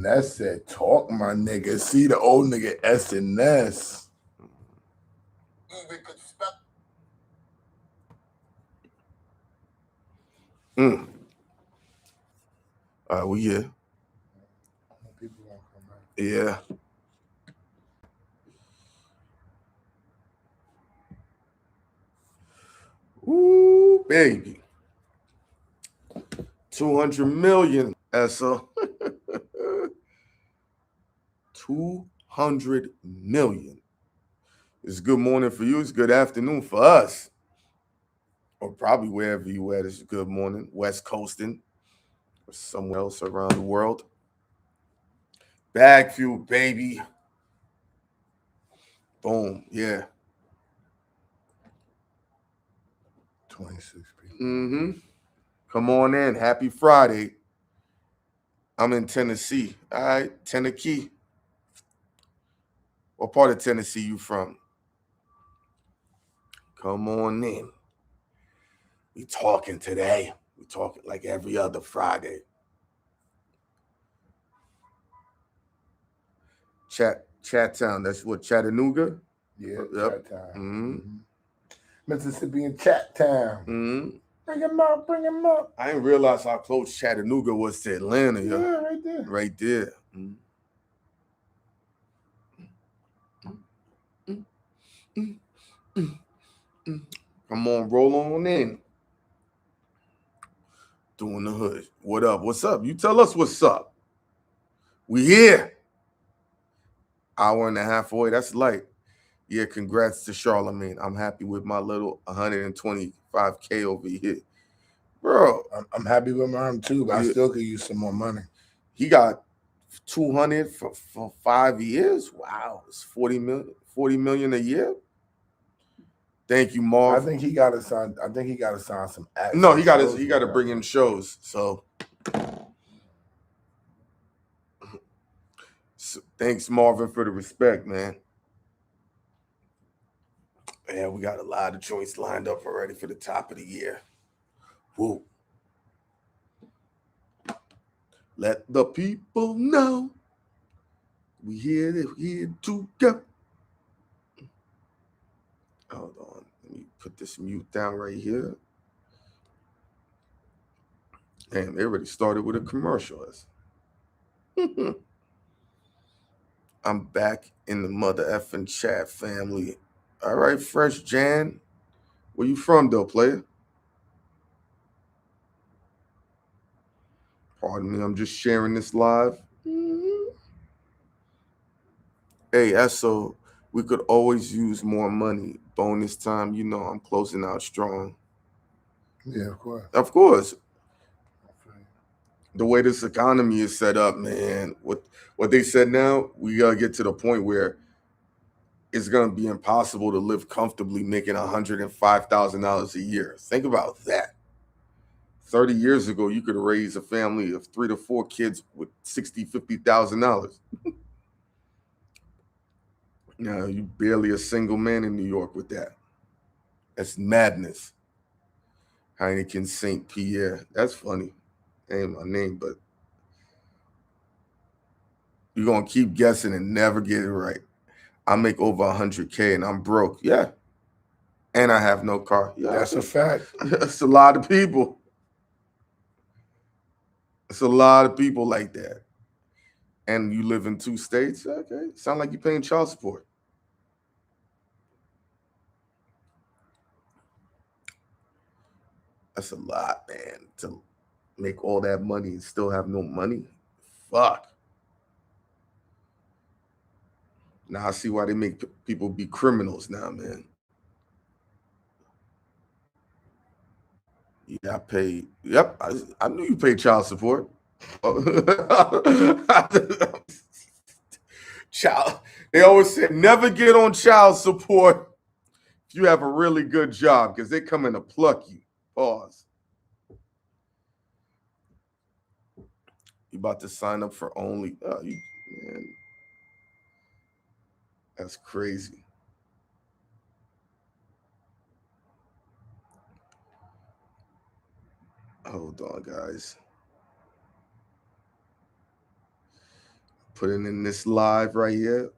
That said, talk, my nigga. See the old nigga S and S. We here. People gonna come back. Yeah. Ooh, baby. 200 million, Esso. 200 million. It's good morning for you. It's good afternoon for us. Or probably wherever you at. It's good morning. West Coasting. Or somewhere else around the world. Bagfuel, baby. Boom. Yeah. 26 people. Mm-hmm. Come on in. Happy Friday. I'm in Tennessee. All right. Tennessee. What part of Tennessee you from? Come on in. We talking today. We talking like every other Friday. Chattown. That's what, Chattanooga? Yeah, Yep. Chat Town. Mm-hmm. Mississippi and Chat Town. Mm-hmm. Bring him up, bring him up. I didn't realize how close Chattanooga was to Atlanta. Yeah, right there. Right there. Mm-hmm. Come on, roll on in. Doing the hood. What up? What's up? You tell us what's up. We here. Hour and a half away. That's light. Yeah, congrats to Charlamagne. I'm happy with my little 125K over here. Bro, I'm happy with mine too, but I yeah, still could use some more money. he got 200 for 5 years. Wow, it's 40 million a year. Thank you, Marv. I think he got to sign. I think he got to sign some acts. No, he got to bring in shows. So thanks, Marvin, for the respect, man. Yeah, we got a lot of joints lined up already for the top of the year. Whoa. Let the people know we here to go. Hold on. Let me put this mute down right here. Damn, they already started with a commercial. I'm back in the mother effing chat family. All right, Fresh Jan. Where you from, though, player? Pardon me, I'm just sharing this live. Hey, Esso, we could always use more money. Bonus time, you know I'm closing out strong. Yeah, of course. Of course, the way this economy is set up, man, what they said now, we gotta get to the point where it's gonna be impossible to live comfortably making $105,000 a year. Think about that. 30 years ago, you could raise a family of 3 to 4 kids with $50,000. Now you barely a single man in New York with that. That's madness. Hynaken St. Pierre. That's funny. Ain't my name, but you're gonna keep guessing and never get it right. I make over 100K and I'm broke. Yeah. And I have no car. Yeah. That's a fact. That's a lot of people. It's a lot of people like that. And you live in 2 states? Okay. Sound like you're paying child support. That's a lot, man. To make all that money and still have no money. Fuck. Now I see why they make people be criminals now, man. Yeah, I paid. Yep, I knew you paid child support. Child, they always said never get on child support if you have a really good job because they come in to pluck you. Pause. You about to sign up for only? Man, that's crazy. Hold on, guys. Putting in this live right here.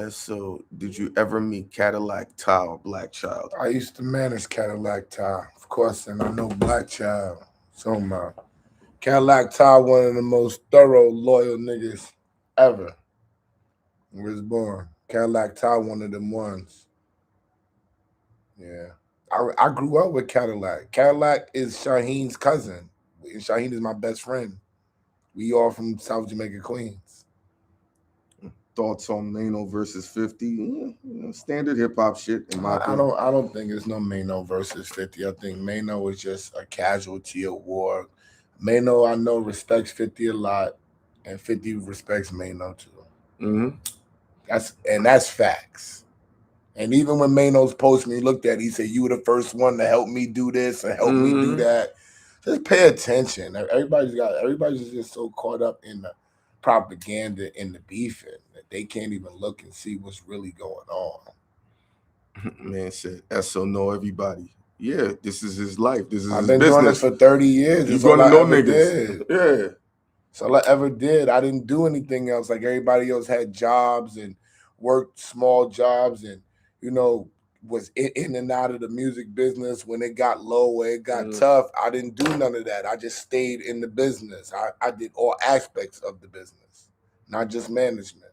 So, did you ever meet Cadillac Ty or Black Child? I used to manage Cadillac Ty, of course, and I know Black Child. So my Cadillac Ty, one of the most thorough, loyal niggas ever. Was born. Cadillac Ty, one of them ones. Yeah. I grew up with Cadillac. Cadillac is Shaheen's cousin. And Shaheen is my best friend. We all from South Jamaica, Queens. Thoughts on Mano versus 50? Standard hip hop shit. In my I don't think it's no Mano versus 50. I think Mano is just a casualty of war. Mano, I know, respects 50 a lot, and 50 respects Mano too. Mm-hmm. That's facts. And even when Mano's post me looked at, he said, "You were the first one to help me do this and help me do that." Just pay attention. Everybody's just so caught up in the propaganda and the beefing that they can't even look and see what's really going on. Man said, Esso know everybody. Yeah, this is his life. This is I've his been business. doing this for 30 years. You're gonna know niggas. Yeah. That's all I ever did. I didn't do anything else. Like everybody else had jobs and worked small jobs and, was in and out of the music business when it got low, where it got tough. I didn't do none of that. I just stayed in the business. I did all aspects of the business, not just management.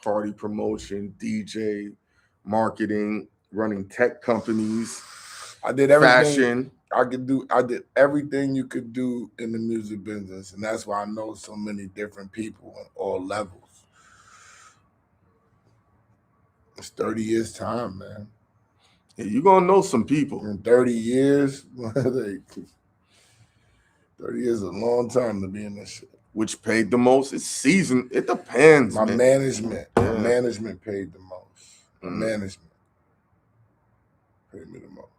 Party promotion, DJ, marketing, running tech companies. I did everything. Fashion. I did everything you could do in the music business, and that's why I know so many different people on all levels. It's 30 years time, man. Yeah, you're gonna know some people. In 30 years, 30 years is a long time to be in this shit. Which paid the most? It's season. It depends. My man. management paid the most. My management paid me the most.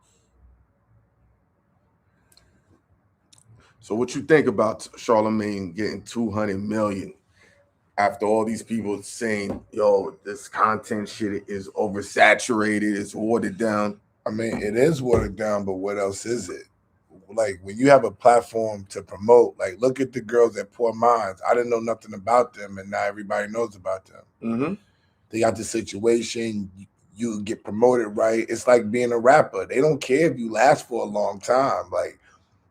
So what you think about Charlamagne getting 200 million after all these people saying, yo, this content shit is oversaturated, it's watered down? I mean, it is watered down, but what else is it? Like, when you have a platform to promote, like, look at the girls at Poor Minds. I didn't know nothing about them, and now everybody knows about them. Mm-hmm. They got the situation. You get promoted, right? It's like being a rapper. They don't care if you last for a long time. Like,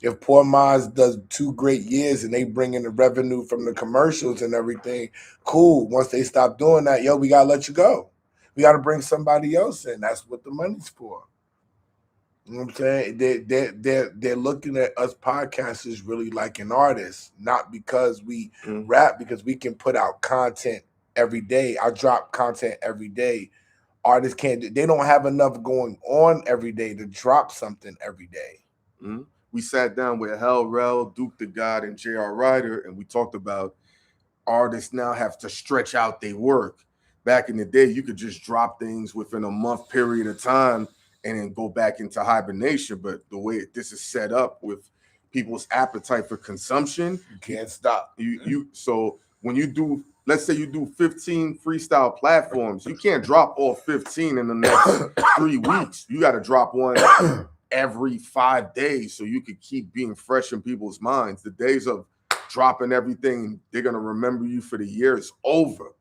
if Poor Minds does 2 great years and they bring in the revenue from the commercials and everything, cool. Once they stop doing that, we got to let you go. We got to bring somebody else in. That's what the money's for. You know what I'm saying? They're looking at us podcasters really like an artist, not because we rap, because we can put out content every day. I drop content every day. Artists can't. They don't have enough going on every day to drop something every day. Mm-hmm. We sat down with Hell Rel, Duke the God, and J.R. Ryder, and we talked about artists now have to stretch out their work. Back in the day, you could just drop things within a month period of time and then go back into hibernation. But the way this is set up with people's appetite for consumption, you can't stop. So when you do, let's say you do 15 freestyle platforms, you can't drop all 15 in the next 3 weeks. You got to drop one every 5 days so you could keep being fresh in people's minds. The days of dropping everything, they're going to remember you for the year, is over.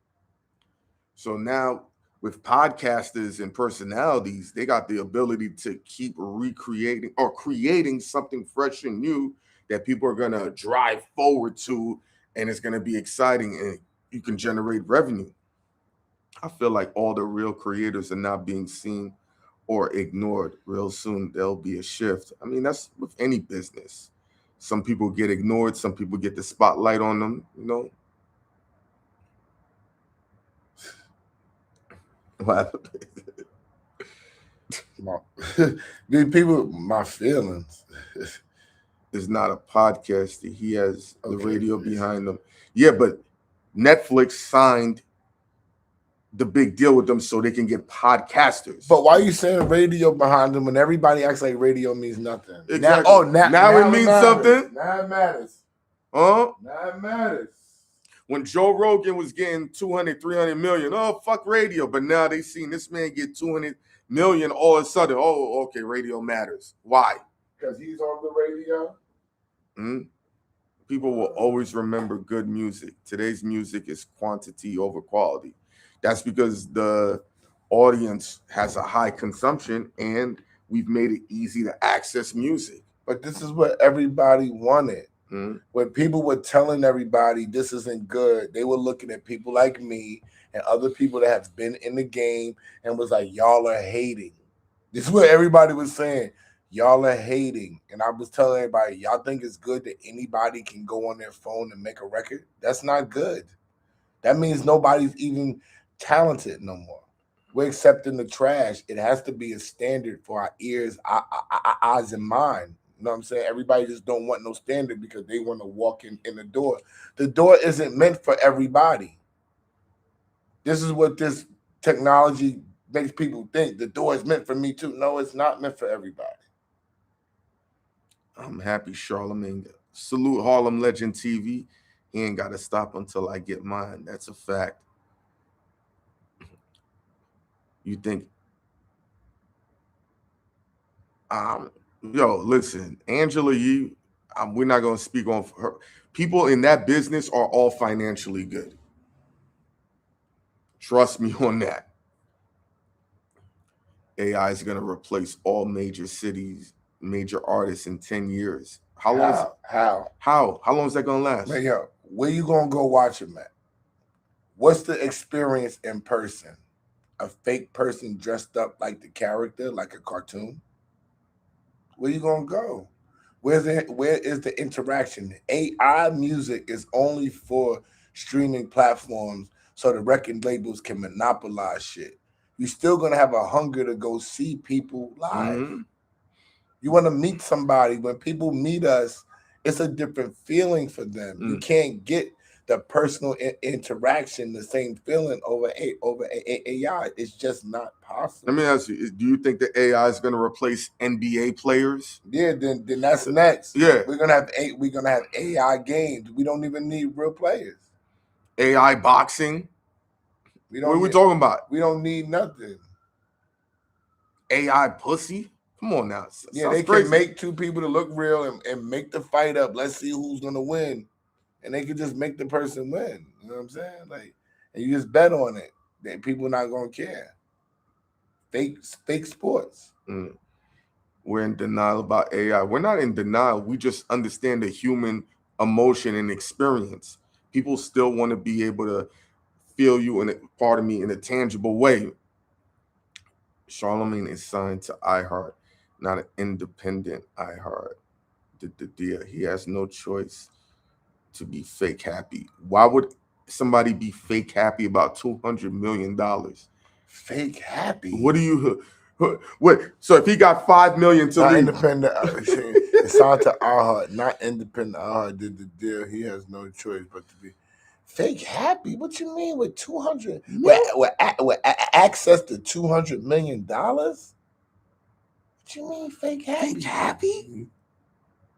So now with podcasters and personalities, they got the ability to keep recreating or creating something fresh and new that people are going to drive forward to, and it's going to be exciting, and you can generate revenue. I feel like all the real creators are not being seen or ignored. Real soon there'll be a shift. I mean, that's with any business. Some people get ignored, some people get the spotlight on them, What? My feelings. It's not a podcast. He has the radio behind them. Yeah, but Netflix signed the big deal with them so they can get podcasters. But why are you saying radio behind them when everybody acts like radio means nothing? Exactly. Now it means something. Now it matters. Huh? Now it matters. When Joe Rogan was getting 200, 300 million, oh, fuck radio. But now they seen this man get 200 million all of a sudden. Oh, okay, radio matters. Why? Because he's on the radio. People will always remember good music. Today's music is quantity over quality. That's because the audience has a high consumption and we've made it easy to access music. But this is what everybody wanted. Mhm. When people were telling everybody this isn't good, they were looking at people like me and other people that have been in the game and was like, y'all are hating. This is what everybody was saying. Y'all are hating. And I was telling everybody, y'all think it's good that anybody can go on their phone and make a record? That's not good. That means nobody's even talented no more. We're accepting the trash. It has to be a standard for our ears, our eyes, and mind. You know what I'm saying? Everybody just don't want no standard because they want to walk in the door. The door isn't meant for everybody. This is what this technology makes people think. The door is meant for me too. No, it's not meant for everybody. I'm happy Charlamagne. Salute Harlem Legend TV. He ain't got to stop until I get mine. That's a fact. You think, yo, listen, Angela Yee, we're not going to speak on her. People in that business are all financially good. Trust me on that. AI is going to replace all major cities, major artists in 10 years. How long? How long is that going to last? Man, yo, where you going to go watch him at? What's the experience in person? A fake person dressed up like the character, like a cartoon? Where you going to go? Where is the interaction? AI music is only for streaming platforms so the record labels can monopolize shit. You're still gonna have a hunger to go see people live. Mm-hmm. You want to meet somebody. When people meet us, it's a different feeling for them. You can't get the personal interaction, the same feeling over AI. It's just not possible. Let me ask you: do you think the AI is going to replace NBA players? Yeah, then that's next. Yeah, we're gonna have AI games. We don't even need real players. AI boxing. What are we talking about? We don't need nothing. AI pussy. Come on now. Yeah, they can make two people to look real and make the fight up. Let's see who's gonna win, and they can just make the person win. You know what I'm saying? Like, and you just bet on it. That people not gonna care. Fake sports. We're in denial about AI. We're not in denial. We just understand the human emotion and experience. People still want to be able to feel you in a tangible way. Charlamagne is signed to iHeart, not an independent iHeart. He has no choice to be fake happy. Why would somebody be fake happy about $200 million? Fake happy? What do you... Wait, so if he got $5 million to not leave, independent, it's signed to iHeart, not independent. iHeart did the deal. He has no choice but to be fake happy. What you mean with 200? With access to $200 million? What you mean fake happy? Fake happy?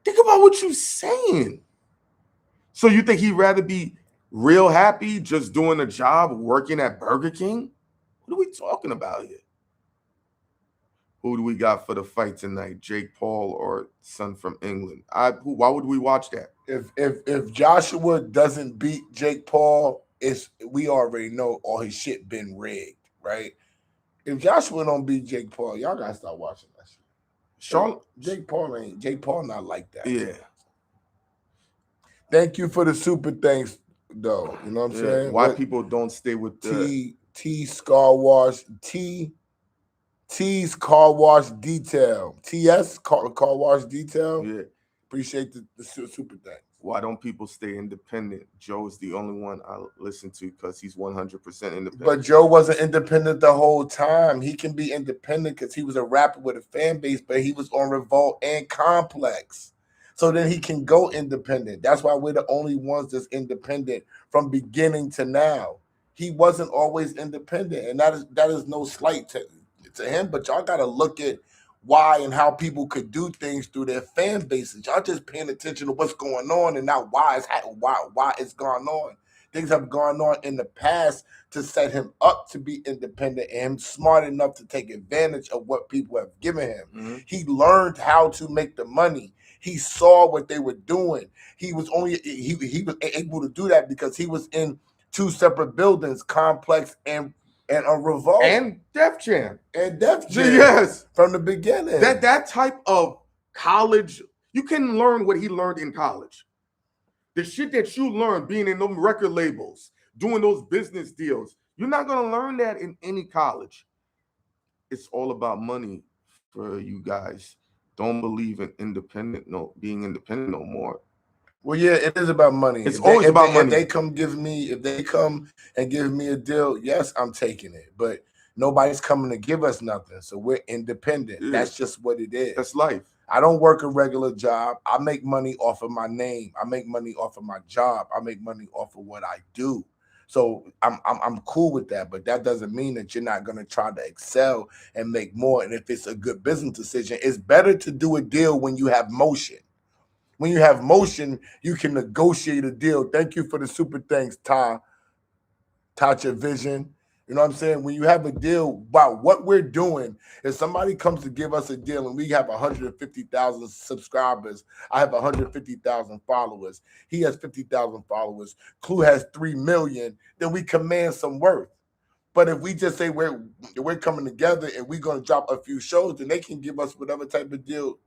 Think about what you're saying. So you think he'd rather be real happy just doing a job working at Burger King? What are we talking about here? Who do we got for the fight tonight? Jake Paul or son from England? Why would we watch that? If Joshua doesn't beat Jake Paul, we already know all his shit been rigged, right? If Joshua don't beat Jake Paul, y'all gotta start watching that shit. Jake Paul not like that. Yeah. Thank you for the super thanks, though. You know what I'm saying? Why people don't stay with the T's car wash detail. TS car wash detail. Yeah. Appreciate the super thanks. Why don't people stay independent? Joe is the only one I listen to because he's 100% independent. But Joe wasn't independent the whole time. He can be independent because he was a rapper with a fan base, but he was on Revolt and Complex. So then he can go independent. That's why we're the only ones that's independent from beginning to now. He wasn't always independent, and that is no slight to him. But y'all got to look at why and how people could do things through their fan bases. Y'all just paying attention to what's going on and not why it's gone on. Things have gone on in the past to set him up to be independent and him smart enough to take advantage of what people have given him. He learned how to make the money. He saw what they were doing. He was able to do that because he was in two separate buildings, Complex and a Revolt and Def Jam and Def Jam. Yes, from the beginning. That type of college, you can learn what he learned in college. The shit that you learned being in them record labels, doing those business deals, you're not gonna learn that in any college. It's all about money for you guys. Don't believe in being independent no more. Well, yeah, it is about money. It's always about money. If they come and give me a deal, yes, I'm taking it. But nobody's coming to give us nothing, so we're independent. Yeah. That's just what it is. That's life. I don't work a regular job. I make money off of my name. I make money off of my job. I make money off of what I do. So I'm cool with that, but that doesn't mean that you're not going to try to excel and make more. And if it's a good business decision, it's better to do a deal when you have motion. When you have motion, you can negotiate a deal. Thank you for the super thanks, Tacha Vision. You know what I'm saying? When you have a deal about what we're doing, if somebody comes to give us a deal and we have 150,000 subscribers, I have 150,000 followers, he has 50,000 followers, Clue has 3 million, then we command some worth. But if we just say we're coming together and we're going to drop a few shows, then they can give us whatever type of deal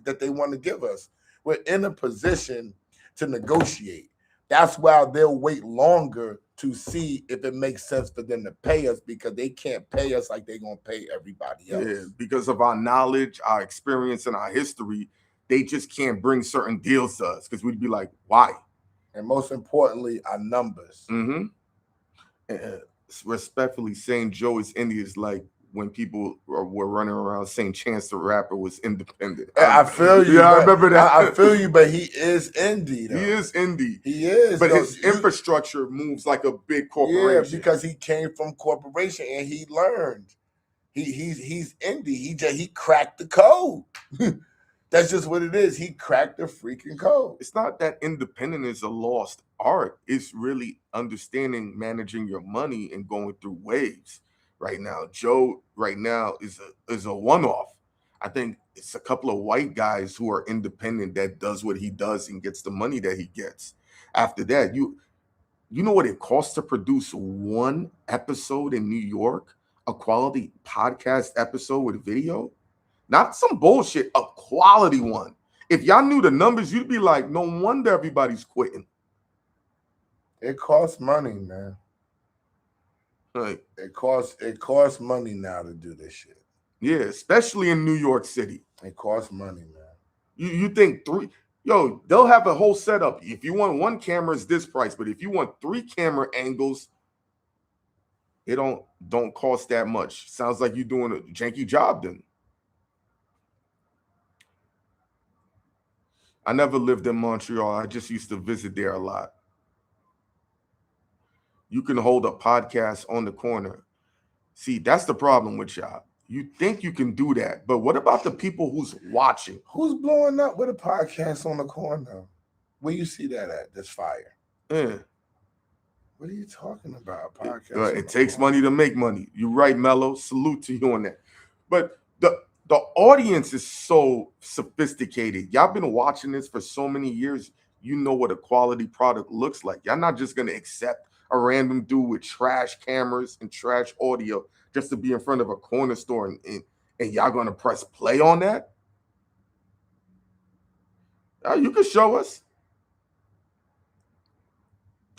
that they want to give us. We're in a position to negotiate. That's why they'll wait longer to see if it makes sense for them to pay us, because they can't pay us like they're going to pay everybody else. Yeah, because of our knowledge, our experience, and our history, they just can't bring certain deals to us because we'd be like, why? And most importantly, our numbers. And respectfully saying Joe is indie is like when people were running around saying Chance the Rapper was independent. I feel you. Yeah, I remember that. I feel you, but he is indie, though. He is indie. He is. But his infrastructure moves like a big corporation. Yeah, because he came from corporation and he learned. He's indie. He cracked the code. That's just what it is. He cracked the freaking code. It's not that independent is a lost art. It's really understanding managing your money and going through waves. Right now, Joe right now is a one-off. I think it's a couple of white guys who are independent that does what he does and gets the money that he gets. After that, you know what it costs to produce one episode in New York, a quality podcast episode with video? Not some bullshit, a quality one. If y'all knew the numbers, you'd be like, no wonder everybody's quitting. It costs money, man. Right. It costs money now to do this shit. Yeah, especially in New York City. It costs money, man. You think they'll have a whole setup. If you want one camera, it's this price. But if you want 3 camera angles, it don't cost that much. Sounds like you're doing a janky job then. I never lived in Montreal. I just used to visit there a lot. You can hold a podcast on the corner. See, that's the problem with y'all. You think you can do that, but what about the people who's watching? Who's blowing up with a podcast on the corner? Where you see that at? That's fire. Yeah. What are you talking about? A podcast. It takes money to make money. You're right, Mello. Salute to you on that. But the audience is so sophisticated. Y'all been watching this for so many years. You know what a quality product looks like. Y'all not just gonna accept a random dude with trash cameras and trash audio just to be in front of a corner store and y'all gonna press play on that? You can show us.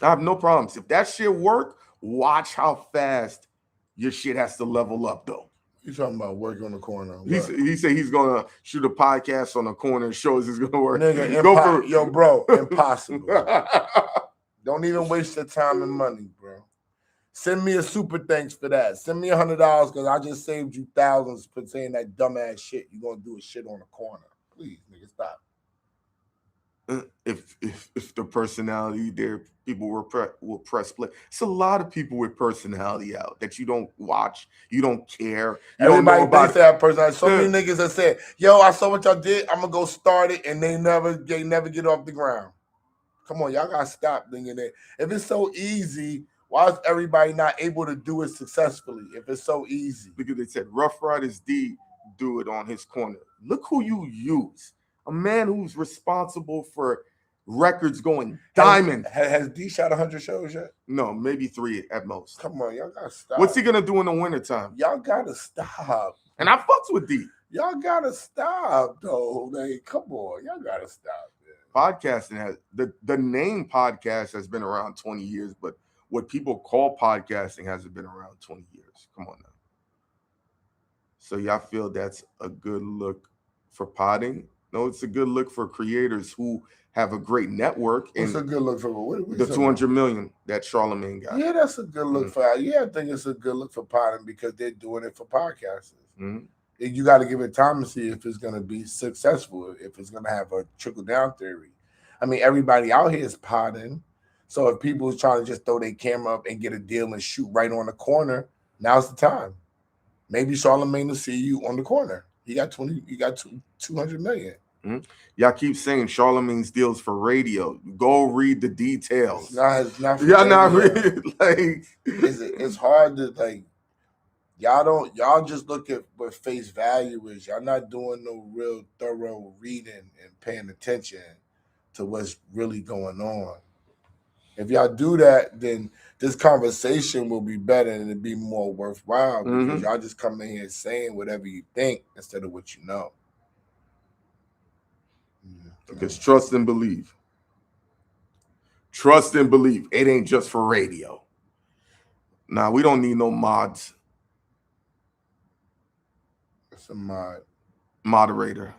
I have no problems. If that shit work, watch how fast your shit has to level up, though. You talking about work on the corner? He said he's gonna shoot a podcast on the corner and show us it's gonna work. Nigga, yo, bro, impossible. Don't even waste your time and money, bro. Send me a super thanks for that. Send me $100 because I just saved you thousands for saying that dumbass shit. You gonna do a shit on the corner? Please, nigga, stop. If the personality there, people will press play. It's a lot of people with personality out that you don't watch, you don't care. Everybody thinks they have personality. So many niggas that said, "Yo, I saw what y'all did. I'm gonna go start it," and they never get off the ground. Come on, y'all gotta stop thinking that. If it's so easy, why is everybody not able to do it successfully? If it's so easy, because they said Rough Riders D do it on his corner. Look who you use. A man who's responsible for records going diamond. Has D shot 100 shows yet? No, maybe 3 at most. Come on, y'all gotta stop. What's he gonna do in the wintertime? Y'all gotta stop. And I fucks with D. Y'all gotta stop, though. Like, come on, y'all gotta stop. Podcasting has the name podcast has been around 20 years, but what people call podcasting hasn't been around 20 years. Come on now. So y'all feel that's a good look for podding? No, it's a good look for creators who have a great network. It's a good look for what the 200 million that Charlamagne got. Yeah, that's a good look for. Yeah, I think it's a good look for podding because they're doing it for podcasters. You got to give it time to see if it's going to be successful, if it's going to have a trickle down theory. I mean, everybody out here is podding. So if people is trying to just throw their camera up and get a deal and shoot right on the corner, now's the time. Maybe Charlamagne will see you on the corner. He got 200 million. Y'all keep saying Charlamagne's deals for radio. Go read the details. It's not for y'all not read like it's hard to like. Y'all just look at what face value is. Y'all not doing no real thorough reading and paying attention to what's really going on. If y'all do that, then this conversation will be better and it'll be more worthwhile because y'all just come in here saying whatever you think instead of what you know. Because trust and believe. Trust and believe. It ain't just for radio. Nah, we don't need no mods. It's a mod. Moderator.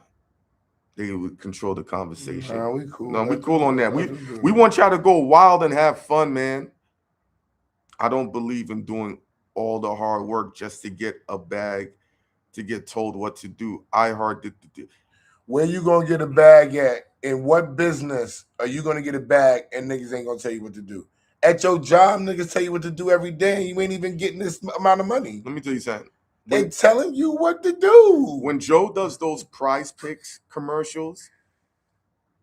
They would control the conversation. Nah, we cool. No, we cool on that. We want y'all to go wild and have fun, man. I don't believe in doing all the hard work just to get a bag, to get told what to do. Where you gonna get a bag at? In what business are you gonna get a bag and niggas ain't gonna tell you what to do? At your job, niggas tell you what to do every day and you ain't even getting this amount of money. Let me tell you something. They telling you what to do. When Joe does those Prize Picks commercials,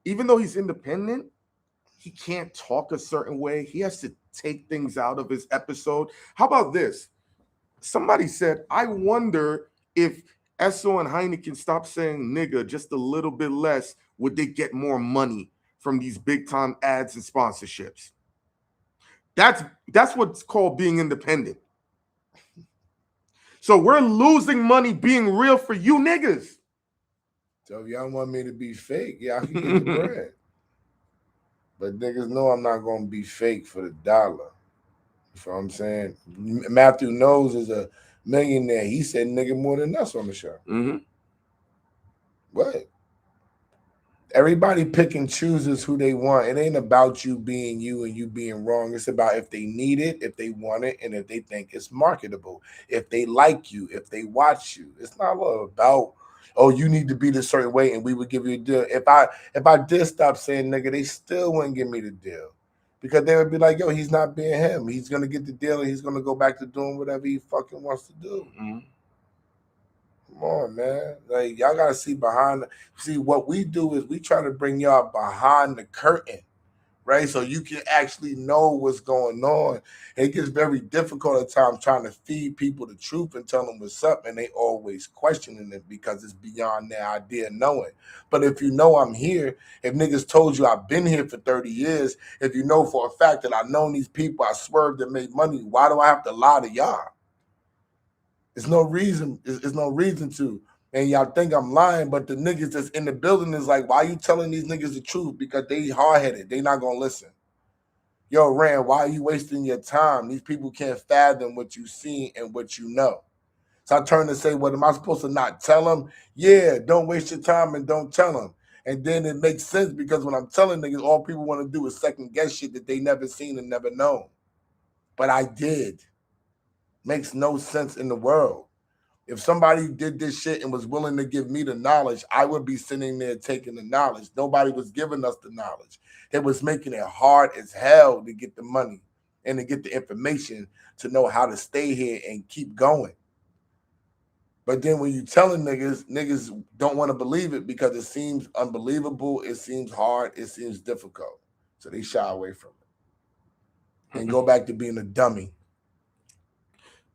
even though he's independent, he can't talk a certain way. He has to take things out of his episode. How about this? Somebody said, I wonder if Esso and Hynaken stop saying nigga just a little bit less, would they get more money from these big time ads and sponsorships? That's what's called being independent. So we're losing money being real for you niggas. So if y'all want me to be fake, y'all can get the bread. But niggas know I'm not going to be fake for the dollar. You know what I'm saying? Matthew Knowles is a millionaire. He said nigga more than us on the show. What? Everybody pick and chooses who they want. It ain't about you being you and you being wrong. It's about if they need it, if they want it, and if they think it's marketable. If they like you, if they watch you. It's not about, oh, you need to be this certain way and we would give you a deal. If I did stop saying nigga, they still wouldn't give me the deal. Because they would be like, yo, he's not being him. He's going to get the deal and he's going to go back to doing whatever he fucking wants to do. Come on, man. Like, y'all got to see see, what we do is we try to bring y'all behind the curtain, right? So you can actually know what's going on. It gets very difficult at times trying to feed people the truth and tell them what's up, and they always questioning it because it's beyond their idea of knowing. But if you know I'm here, if niggas told you I've been here for 30 years, if you know for a fact that I've known these people, I swerved and made money, why do I have to lie to y'all? There's no reason. There's no reason to. And y'all think I'm lying, but the niggas that's in the building is like, why you telling these niggas the truth? Because they hard-headed. They not going to listen. Yo, Rand, why are you wasting your time? These people can't fathom what you see and what you know. So I turn to say, what, am I supposed to not tell them? Yeah, don't waste your time and don't tell them. And then it makes sense because when I'm telling niggas, all people want to do is second guess shit that they never seen and never known. But I did. Makes no sense in the world. If somebody did this shit and was willing to give me the knowledge, I would be sitting there taking the knowledge. Nobody was giving us the knowledge. They was making it hard as hell to get the money and to get the information to know how to stay here and keep going. But then when you telling niggas don't want to believe it because it seems unbelievable, it seems hard, it seems difficult. So they shy away from it and go back to being a dummy.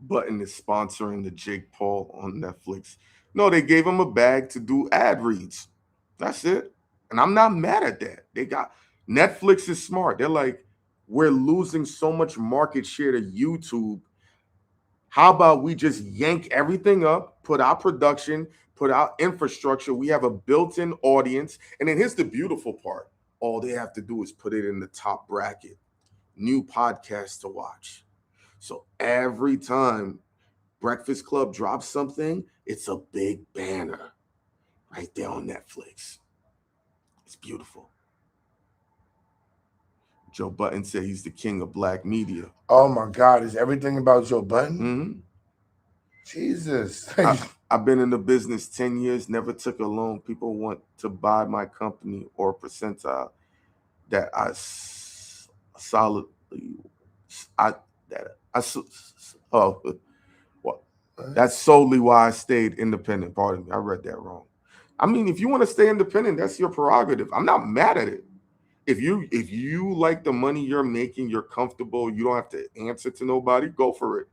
Button is sponsoring the Jake Paul on Netflix. No, they gave him a bag to do ad reads. That's it. And I'm not mad at that. They got Netflix is smart. They're like, we're losing so much market share to YouTube. How about we just yank everything up, put our production, put our infrastructure. We have a built-in audience. And then here's the beautiful part. All they have to do is put it in the top bracket. New podcast to watch. So every time Breakfast Club drops something, it's a big banner right there on Netflix. It's beautiful. Joe Budden said he's the king of black media. Oh my God, is everything about Joe Budden? Mm-hmm. Jesus. I've been in the business 10 years, never took a loan. People want to buy my company or percentile that I solidly, that's solely why I stayed independent. Pardon me, I read that wrong. I mean, if you want to stay independent, that's your prerogative. I'm not mad at it. If you like the money you're making, you're comfortable, you don't have to answer to nobody, go for it.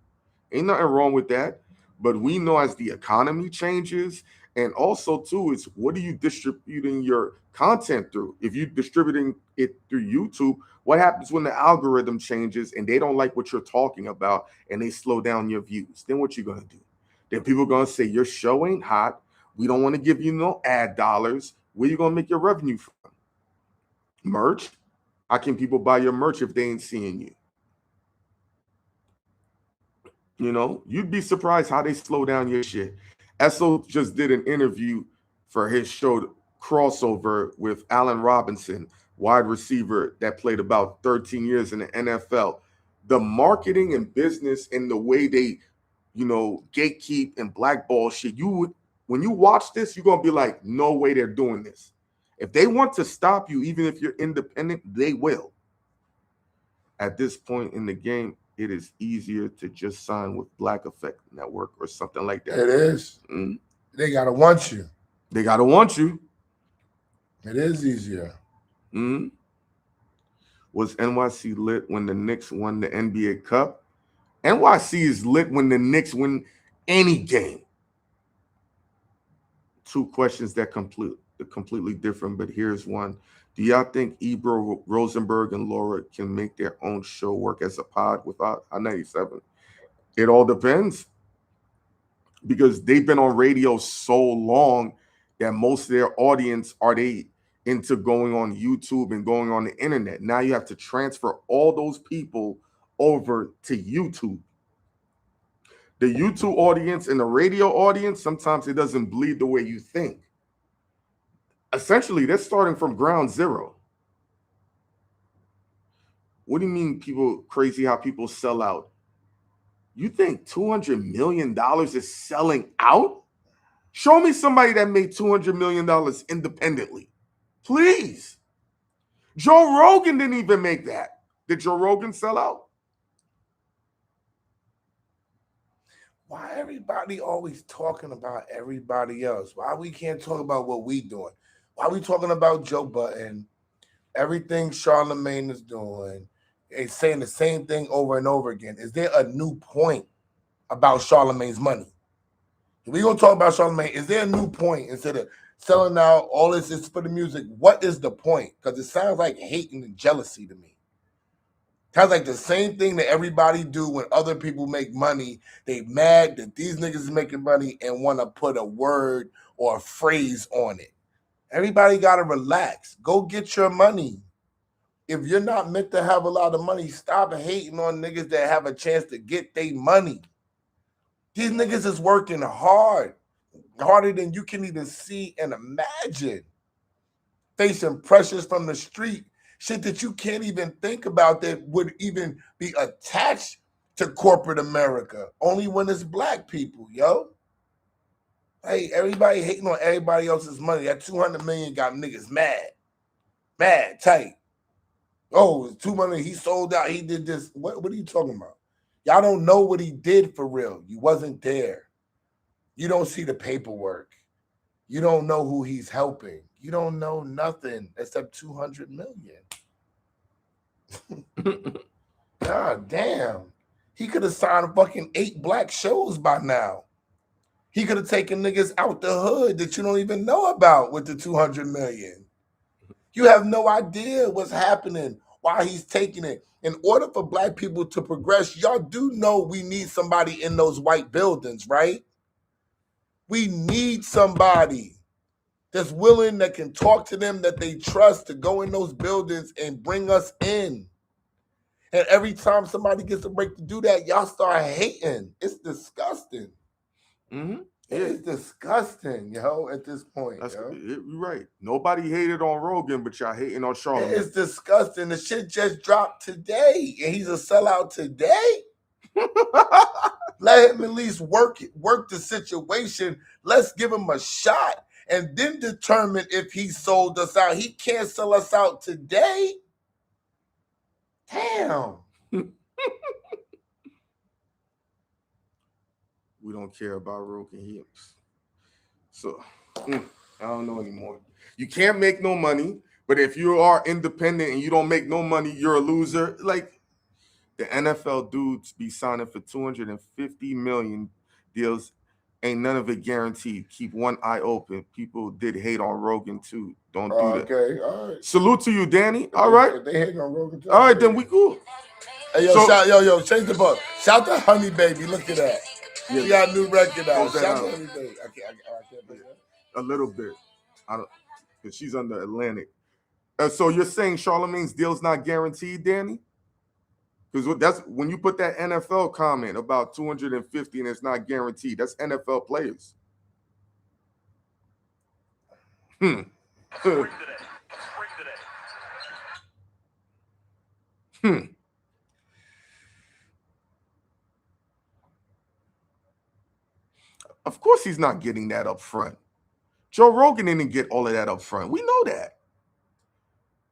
Ain't nothing wrong with that. But we know as the economy changes, and also too, it's what are you distributing your content through? If you're distributing it through YouTube, what happens when the algorithm changes and they don't like what you're talking about and they slow down your views? Then what you gonna do? Then people are gonna say your show ain't hot. We don't want to give you no ad dollars. Where you gonna make your revenue from? Merch? How can people buy your merch if they ain't seeing you? You know, you'd be surprised how they slow down your shit. Esso just did an interview for his show Crossover with Allen Robinson, wide receiver that played about 13 years in the NFL. The marketing and business and the way they, gatekeep and blackball shit, when you watch this, you're going to be like, no way they're doing this. If they want to stop you, even if you're independent, they will. At this point in the game, it is easier to just sign with Black Effect Network or something like that. It is. Mm-hmm. They got to want you. They got to want you. It is easier. Mm-hmm. Was NYC lit when the Knicks won the NBA Cup? NYC is lit when the Knicks win any game. Two questions that completely different, but here's one. Do y'all think Ebro, Rosenberg, and Laura can make their own show work as a pod without I-97? It all depends. Because they've been on radio so long that most of their audience are they into going on YouTube and going on the internet. Now you have to transfer all those people over to YouTube. The YouTube audience and the radio audience, sometimes it doesn't bleed the way you think. Essentially, they're starting from ground zero. What do you mean people crazy how people sell out? You think $200 million is selling out? Show me somebody that made $200 million independently. Please. Joe Rogan didn't even make that. Did Joe Rogan sell out? Why everybody always talking about everybody else? Why we can't talk about what we doing? Why we talking about Joe Budden? Everything Charlamagne is doing, it's saying the same thing over and over again. Is there a new point about Charlamagne's money? If we gonna talk about Charlamagne, is there a new point instead of selling out all this is for the music? What is the point? Because it sounds like hate and jealousy to me. Sounds like the same thing that everybody do when other people make money. They mad that these niggas is making money and want to put a word or a phrase on it. Everybody got to relax. Go get your money. If you're not meant to have a lot of money, stop hating on niggas that have a chance to get their money. These niggas is working hard, harder than you can even see and imagine. Facing pressures from the street, shit that you can't even think about that would even be attached to corporate America, only when it's black people, yo. Hey, everybody hating on everybody else's money. That 200 million got niggas mad, tight. Oh, it's 2 million. He sold out. He did this. What are you talking about? Y'all don't know what he did for real. You wasn't there. You don't see the paperwork. You don't know who he's helping. You don't know nothing except 200 million. God damn. He could have signed fucking 8 black shows by now. He could have taken niggas out the hood that you don't even know about with the 200 million. You have no idea what's happening, why he's taking it. In order for black people to progress, y'all do know we need somebody in those white buildings, right? We need somebody that's willing, that can talk to them, that they trust, to go in those buildings and bring us in. And every time somebody gets a break to do that, y'all start hating. It's disgusting. Mm-hmm. It's disgusting, yo, at this point. You're right. Nobody hated on Rogan, but y'all hating on Charlamagne. It's disgusting. The shit just dropped today, and he's a sellout today. Let him at least work the situation. Let's give him a shot and then determine if he sold us out. He can't sell us out today. Damn. We don't care about Rogan. So I don't know anymore. You can't make no money, but if you are independent and you don't make no money, you're a loser. Like, the NFL dudes be signing for $250 million deals. Ain't none of it guaranteed. Keep one eye open. People did hate on Rogan too. Don't do that. Okay, all right. Salute to you, Danny. All right. They hating on Rogan too. All right, then we cool. Hey, yo, change the book. Shout to Honey Baby. Look at that. Yeah. She got a new record out. Shout to Honey Baby. I can't play that. A little bit. I don't, because she's on the Atlantic. So you're saying Charlamagne's deal's not guaranteed, Danny? Because that's when you put that NFL comment about 250 and it's not guaranteed. That's NFL players. Of course he's not getting that up front. Joe Rogan didn't get all of that up front. We know that.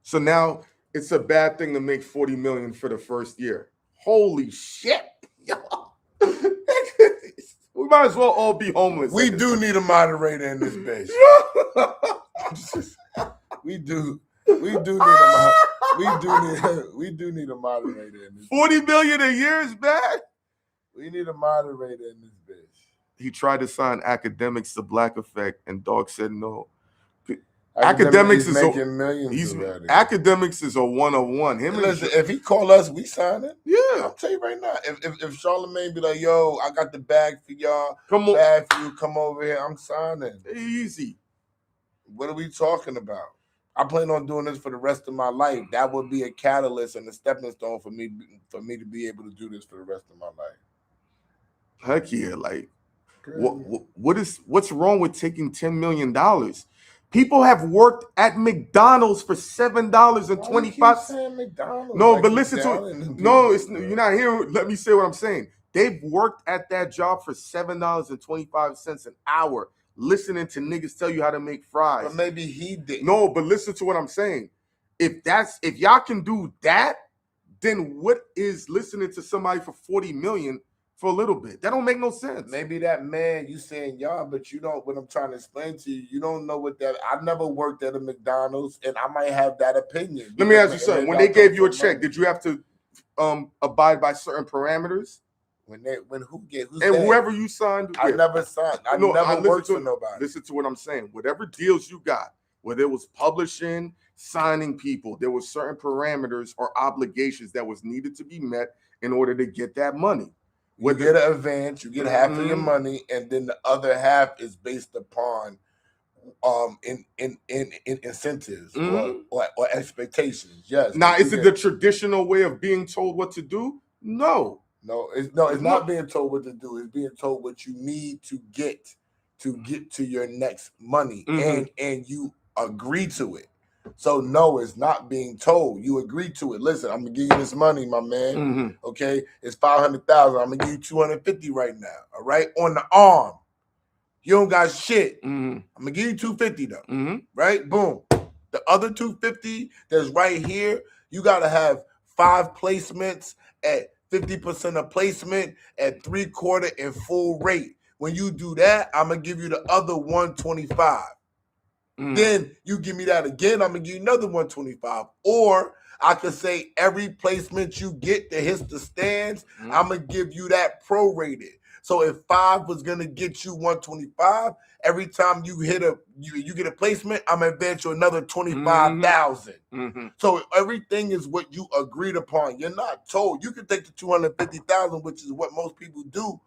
So now it's a bad thing to make $40 million for the first year. Holy shit. We might as well all be homeless. We do need a moderator in this bitch. We do need a moderator in this. 40 million a year is bad. We need a moderator in this bitch. He tried to sign Academics to Black Effect, and Dog said no. Academics is making millions already. Academics is a one-on-one. Listen, if he call us, we sign it. Yeah, I'll tell you right now. If Charlamagne be like, "Yo, I got the bag for y'all. Come on, bag for you. Come over here." I'm signing. Easy. What are we talking about? I plan on doing this for the rest of my life. That would be a catalyst and a stepping stone for me to be able to do this for the rest of my life. Heck yeah! Like, what's wrong with taking $10 million? People have worked at McDonald's for $7.25. McDonald's? No, but listen to it. No, you're not hearing. Let me say what I'm saying. They've worked at that job for $7.25 an hour, listening to niggas tell you how to make fries. But maybe he did. No, but listen to what I'm saying. If y'all can do that, then what is listening to somebody for $40 million for a little bit? That don't make no sense. Maybe that man, you saying y'all, but you don't. What I'm trying to explain to you, you don't know what that. I never worked at a McDonald's, and I might have that opinion. Let me ask you something. When they gave you a check, did you have to abide by certain parameters? Whoever you signed with. I never signed. I never worked for nobody. Listen to what I'm saying. Whatever deals you got, whether it was publishing, signing people, there were certain parameters or obligations that was needed to be met in order to get that money. You get an advance, you get half of your money, and then the other half is based upon in incentives or expectations. Yes. Now, is it the traditional way of being told what to do? No. It's not being told what to do. It's being told what you need to get to your next money, and you agree to it. So no, it's not being told. You agree to it. Listen, I'm gonna give you this money, my man. Okay, it's $500,000. I'm gonna give you $250 right now. All right, on the arm. You don't got shit. I'm gonna give you $250 though. Right? Boom. The other $250 that's right here, you gotta have 5 placements at 50% of placement at 3/4 and full rate. When you do that, I'm gonna give you the other $125. Then you give me that again, I'm gonna give you another $125. Or I could say every placement you get that hits the stands, I'm gonna give you that prorated. So if 5 was gonna get you 125, every time you hit you get a placement, I'm gonna advance you another 25,000. Mm-hmm. So everything is what you agreed upon. You're not told. You can take the 250,000, which is what most people do,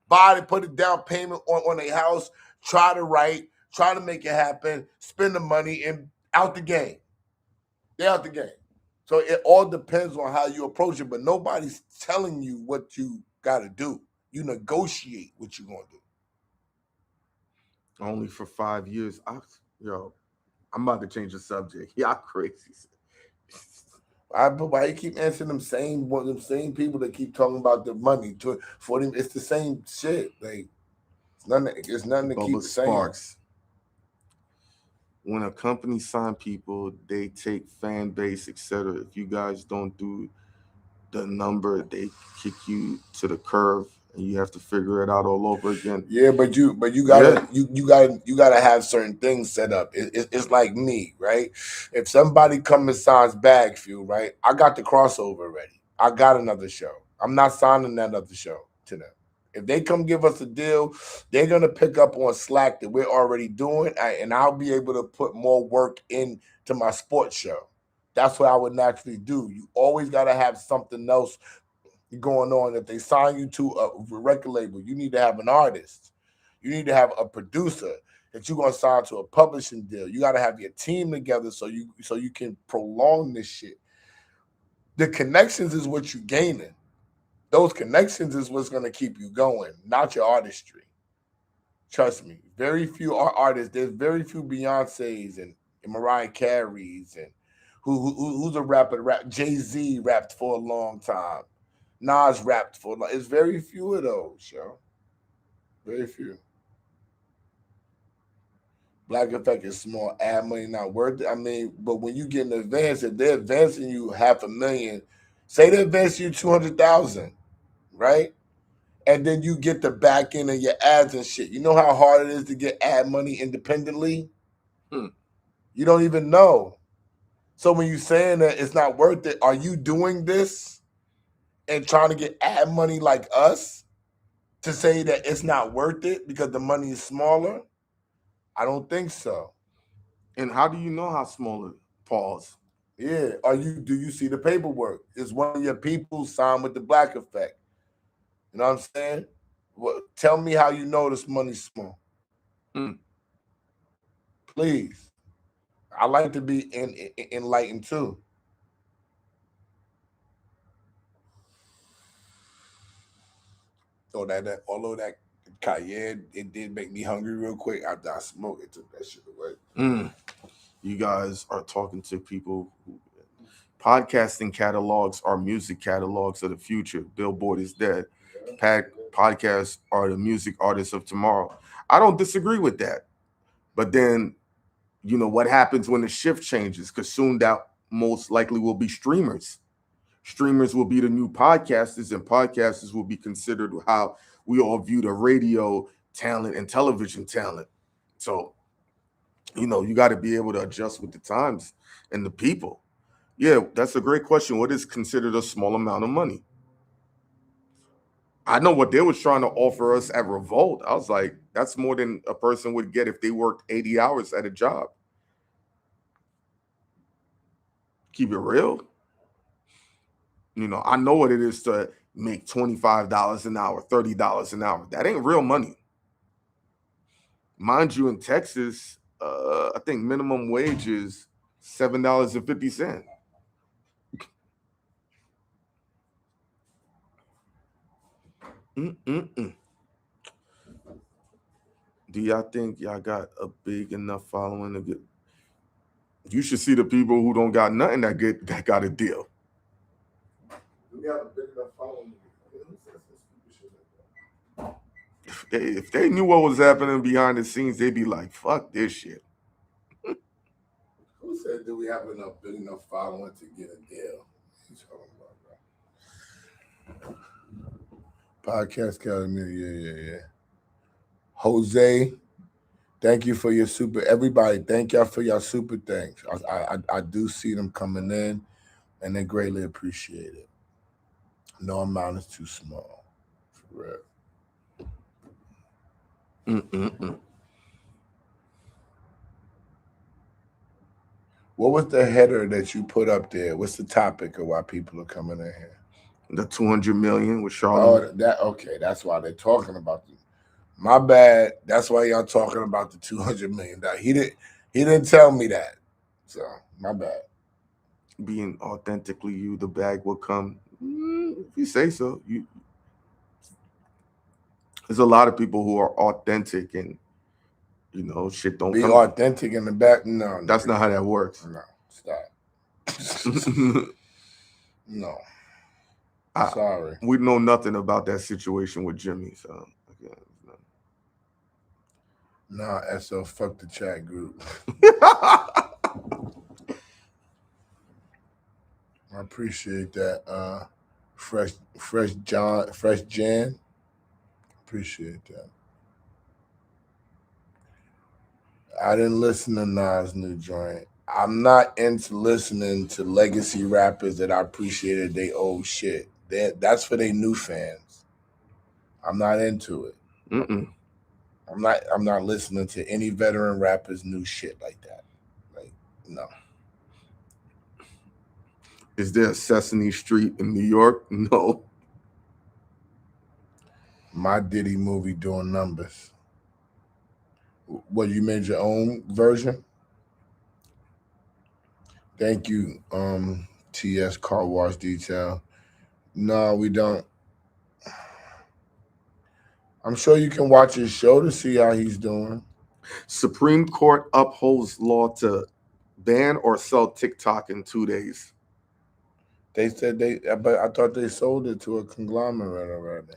buy it, put a down payment on a house, try to write, try to make it happen, spend the money, and out the game. They're out the game. So it all depends on how you approach it, but nobody's telling you what you got to do. You negotiate what you're going to do. Only for 5 years. I'm about to change the subject. Y'all crazy. Why you keep answering them same people that keep talking about the money for them? It's the same shit. Like it's nothing to keep Bubba saying. Sparks. When a company sign people, they take fan base, etc. If you guys don't do the number, they kick you to the curve, and you have to figure it out all over again. Yeah, but you gotta you gotta have certain things set up. It's like me, right? If somebody comes and signs Bagfuel, right? I got the crossover already. I got another show. I'm not signing that other show to them. If they come give us a deal, they're gonna pick up on slack that we're already doing, and I'll be able to put more work into my sports show. That's what I would naturally do. You always gotta have something else going on. If they sign you to a record label, you need to have an artist. You need to have a producer that you're gonna sign to a publishing deal. You got to have your team together so you can prolong this shit. The connections is what you're gaining. Those connections is what's gonna keep you going, not your artistry. Trust me. Very few artists. There's very few Beyonces and Mariah Careys and who's a rapper. Jay-Z rapped for a long time. Nas rapped for it's very few of those, yo. Very few. Black Effect is small, ad money not worth it. I mean, but when you get an advance, if they're advancing you $500,000, say they're advancing you 200,000, right? And then you get the back end of your ads and shit. You know how hard it is to get ad money independently? You don't even know. So when you're saying that it's not worth it, are you doing this and trying to get ad money like us to say that it's not worth it because the money is smaller? I don't think so. And how do you know how small it? Pause. Yeah. Do you see the paperwork? Is one of your people signed with the Black Effect? You know what I'm saying? Well, tell me how you know this money's small. Please. I like to be enlightened too. So that although that cayenne, it did make me hungry real quick after I smoked it, took that shit away. You guys are talking to people who podcasting catalogs are music catalogs of the future. Billboard is dead. Podcasts are the music artists of tomorrow. I don't disagree with that. But then, what happens when the shift changes? Because soon that most likely will be streamers. Streamers will be the new podcasters, and podcasters will be considered how we all view the radio talent and television talent. So, you got to be able to adjust with the times and the people. Yeah, that's a great question. What is considered a small amount of money? I know what they was trying to offer us at Revolt. I was like, that's more than a person would get if they worked 80 hours at a job. Keep it real. I know what it is to make $25 an hour, $30 an hour. That ain't real money. Mind you, in Texas, I think minimum wage is $7.50. Do y'all think y'all got a big enough following to get? You should see the people who don't got nothing that got a deal. Do we have a big enough following? If they knew what was happening behind the scenes, they'd be like, "Fuck this shit." Who said do we have big enough following to get a deal? Podcast Academy, yeah. Jose, thank you for your super. Everybody, thank y'all for your super thanks. I do see them coming in, and they greatly appreciate it. No amount is too small, for real. What was the header that you put up there? What's the topic of why people are coming in here? The 200 million with Charlamagne. Oh, that's why they're talking about the. My bad. That's why y'all talking about the $200 million. He didn't tell me that. So my bad. Being authentically you, the bag will come. If you say so. There's a lot of people who are authentic and shit don't Be come. authentic in the back. No, that's not how that works. No, stop. No. Sorry. We know nothing about that situation with Jimmy, so Nah, Esso, fuck the chat group. I appreciate that. Fresh Jan. Appreciate that. I didn't listen to Nas' new joint. I'm not into listening to legacy rappers that I appreciated they old shit. That's for their new fans. I'm not into it. I'm not listening to any veteran rappers' new shit like that. Like, no. Is there a Sesame Street in New York? No. My Diddy movie doing numbers. What, you made your own version? Thank you, TS Car Wash Detail. No, we don't. I'm sure you can watch his show to see how he's doing. Supreme Court upholds law to ban or sell TikTok in 2 days. They said but I thought they sold it to a conglomerate already.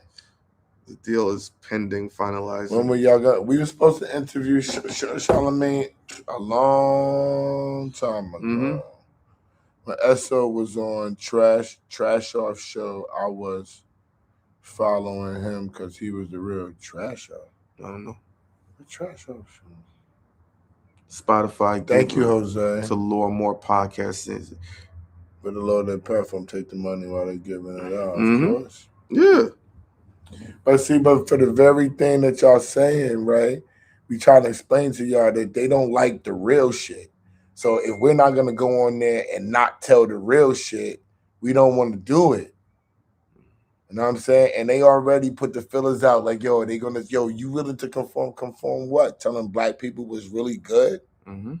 The deal is pending finalizing. When were y'all we were supposed to interview Charlamagne a long time ago. Mm-hmm. When Esso was on Trash Off show, I was following him because he was the real Trash Off. I don't know. The Trash Off show. Spotify. Thank you, Jose. To lure more podcasts. But the Lord that platform take the money while they're giving it out, Mm-hmm. of course. Yeah. But for the very thing that y'all saying, right? We trying to explain to y'all that they don't like the real shit. So if we're not gonna go on there and not tell the real shit, we don't want to do it. You know what I'm saying? And they already put the fillers out like, you willing to conform what? Telling black people was really good? Mm-hmm.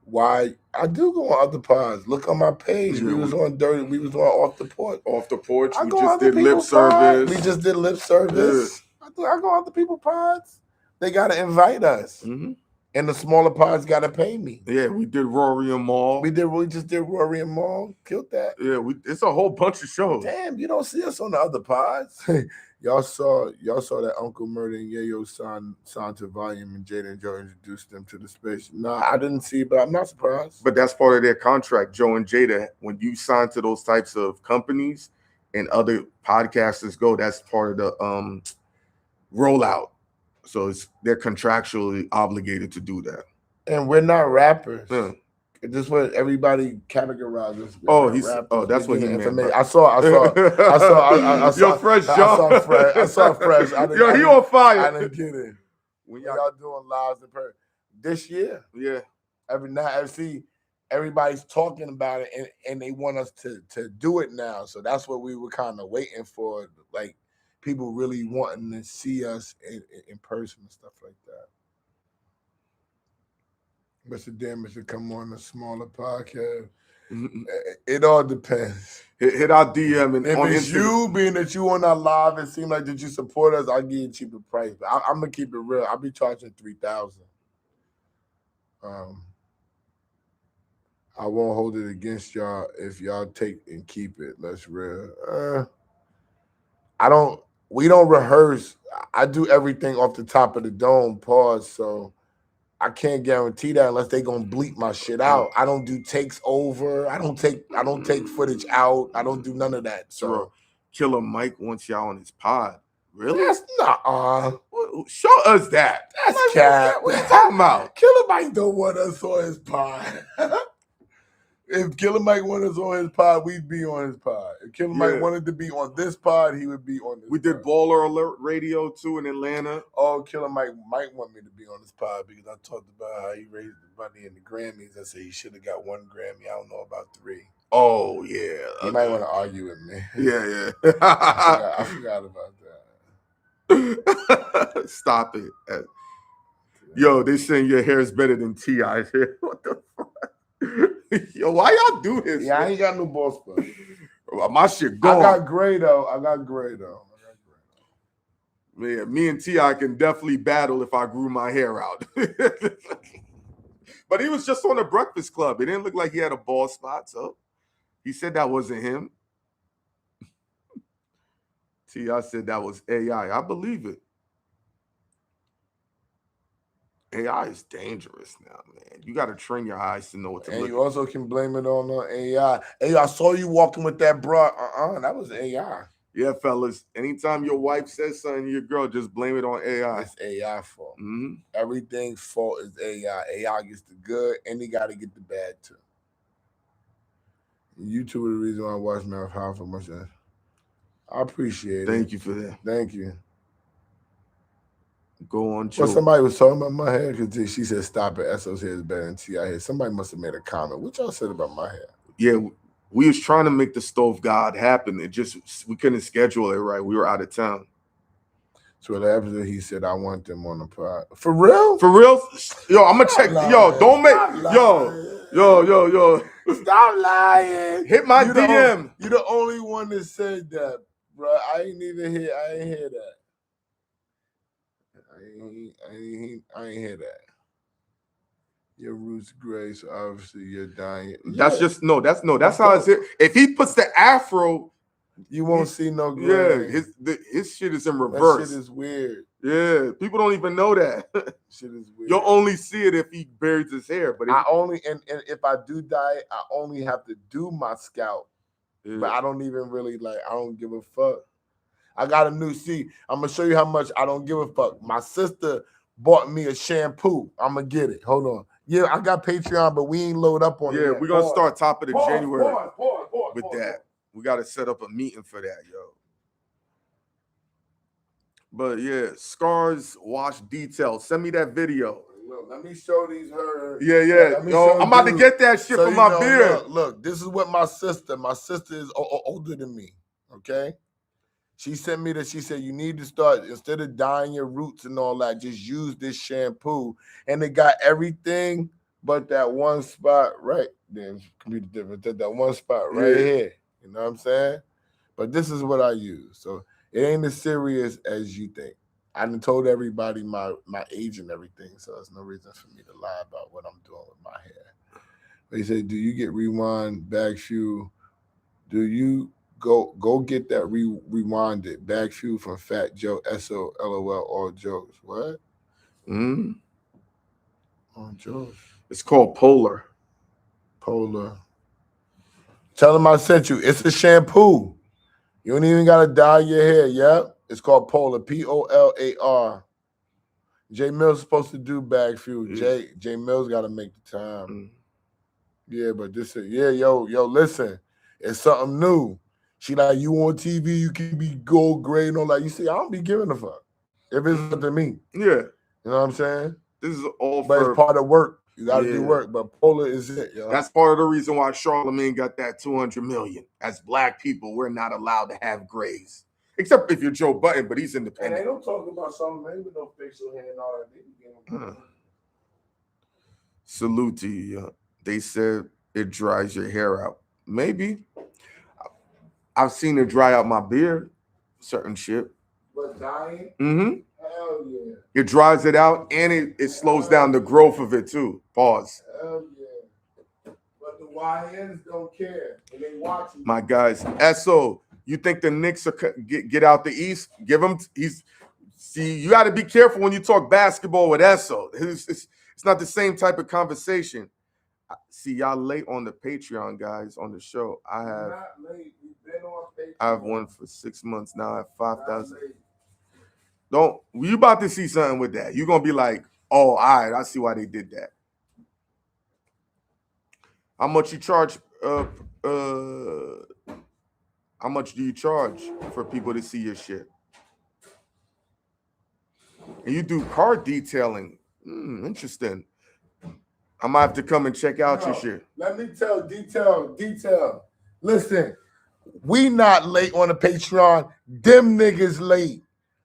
Why? I do go on other pods. Look on my page. Yeah, we was on Off the Porch. Off the Porch. I We go just on did lip service. We just did lip service. Yeah. I go on other people's pods. They gotta invite us. Mm-hmm. And the smaller pods gotta pay me. Yeah, we did Rory and Maul. We just did Rory and Maul. Killed that. Yeah, it's a whole bunch of shows. Damn, you don't see us on the other pods. Y'all saw that Uncle Murder and Yayo signed to Volume and Jada and Joe introduced them to the space. No, I didn't see it, but I'm not surprised. But that's part of their contract, Joe and Jada. When you sign to those types of companies and other podcasters go, that's part of the rollout. So they're contractually obligated to do that. And we're not rappers. Yeah. This is what everybody categorizes. That's what he meant. I saw. Yo, Fresh John. I saw Fresh. He on fire. I didn't get it. When y'all doing lives in person this year? Yeah. Everybody's talking about it, and they want us to do it now. So that's what we were kind of waiting for, like people really wanting to see us in person and stuff like that. Mr. Damage to come on a smaller podcast. Mm-hmm. It all depends. Hit our DM and if it's you being that you on our live, it seems like that you support us. I'll give you a cheaper price, but I'm gonna keep it real. I'll be charging $3,000. I won't hold it against y'all if y'all take and keep it. Let's real. We don't rehearse. I do everything off the top of the dome. Pause. So. I can't guarantee that unless they gonna bleep my shit out. I don't do takes over. I don't take footage out. I don't do none of that. So Killer Mike wants y'all on his pod. Really? That's not show us that. That's cat. What you talking about? Killer Mike don't want us on his pod. If Killer Mike wanted us on his pod, we'd be on his pod. If Killer Mike wanted to be on this pod, he would be on this We pod. did Baller Alert Radio too in Atlanta. Oh, Killer Mike might want me to be on this pod because I talked about how he raised the money in the Grammys. I said he should have got 1 Grammy. I don't know about 3. Oh yeah. He might want to argue with me. Yeah. I forgot about that. Stop it. Yo, they saying your hair is better than T.I.'s hair. What the fuck? Yo, why y'all do this? Yeah, I ain't got no ball spot. My shit gone. I got gray though. Man, me and T.I. can definitely battle if I grew my hair out. But he was just on the Breakfast Club. It didn't look like he had a bald spot, so he said that wasn't him. T.I. said that was AI. I believe it. AI is dangerous now, man. You got to train your eyes to know what to look at. And you also can blame it on AI. Hey, I saw you walking with that bra. That was AI. Yeah, fellas. Anytime your wife says something to your girl, just blame it on AI. It's AI fault. Mm-hmm. Everything's fault is AI. AI gets the good, and they got to get the bad too. You two are the reason why I watch Mouth How for much. I appreciate it. Thank you for that. Thank you. Go on, Joe. Well, somebody was talking about my hair because she said, "Stop it, Esso's hair is better than T.I. hair." Somebody must have made a comment. What y'all said about my hair? Yeah, we was trying to make the Stove God happen. We couldn't schedule it right. We were out of town. So the episode he said, "I want them on the pod." For real? For real? Yo, I'm gonna check. Yo, don't make. Yo. Stop lying. Hit my DM. You the only one that said that, bro. I ain't hear that. I ain't hear that. Your roots gray, so obviously you're dying. That's how it's here. If he puts the afro, you won't see no gray. Yeah, his shit is in reverse. That shit is weird. Yeah, people don't even know that. Shit is weird. You'll only see it if he buries his hair. But and if I do dye, I only have to do my scalp. Yeah. But I don't even really I don't give a fuck. I got a new I'm gonna show you how much I don't give a fuck. My sister bought me a shampoo. I'm gonna get it. Hold on. Yeah, I got Patreon, but we ain't load up on it. Yeah, we're gonna start top of the January with that. We gotta set up a meeting for that, yo. But yeah, scars wash details. Send me that video. Look, let me show these her. Yeah. No, I'm about to get that shit for my beard. Look, this is what my sister is older than me. Okay. She sent me that. She said, you need to start, instead of dyeing your roots and all that, just use this shampoo. And it got everything but that one spot right there. Computer different. That one spot right here. You know what I'm saying? But this is what I use. So it ain't as serious as you think. I done told everybody my age and everything, so there's no reason for me to lie about what I'm doing with my hair. They said, do you get rewind Bagfuel? Do you go get that rewinded Bagfuel from Fat Joe Esso LOL all jokes? What? All jokes. It's called Polar. Tell them I sent you. It's a shampoo. You don't even gotta dye your hair. Yep. It's called Polar. Polar. J Mills supposed to do Bagfuel. J Mills got to make the time. Yeah, but this is yo. Listen, it's something new. She like, you on TV, you can be gold gray and all that. You see, I don't be giving a fuck if it's up to me. Yeah, you know what I'm saying. This is all, but it's part of work. You got to do work. But Polar is it. Yo. That's part of the reason why Charlamagne got that $200 million. As Black people, we're not allowed to have grays. Except if you're Joe Budden, but he's independent. And they don't talk about Charlamagne with no facial hair and all that. Salute to you. They said it dries your hair out. Maybe. I've seen it dry out my beard. Certain shit. But dyeing? Mm-hmm. Hell yeah. It dries it out and it slows down the growth of it too. Pause. Hell yeah. But the YNs don't care. And they watching. My guys, Esso. You think the Knicks are get out the East? Give him. See, you got to be careful when you talk basketball with Esso. It's not the same type of conversation. See, y'all late on the Patreon, guys, on the show. I have. Not late. We've been on Patreon. I have one for 6 months now. I have 5,000. You about to see something with that? You're gonna be like, oh, all right, I see why they did that. How much you charge? How much do you charge for people to see your shit? And you do car detailing. Interesting. I might have to come and check out your shit. Let me tell detail. Listen, we not late on the Patreon. Them niggas late.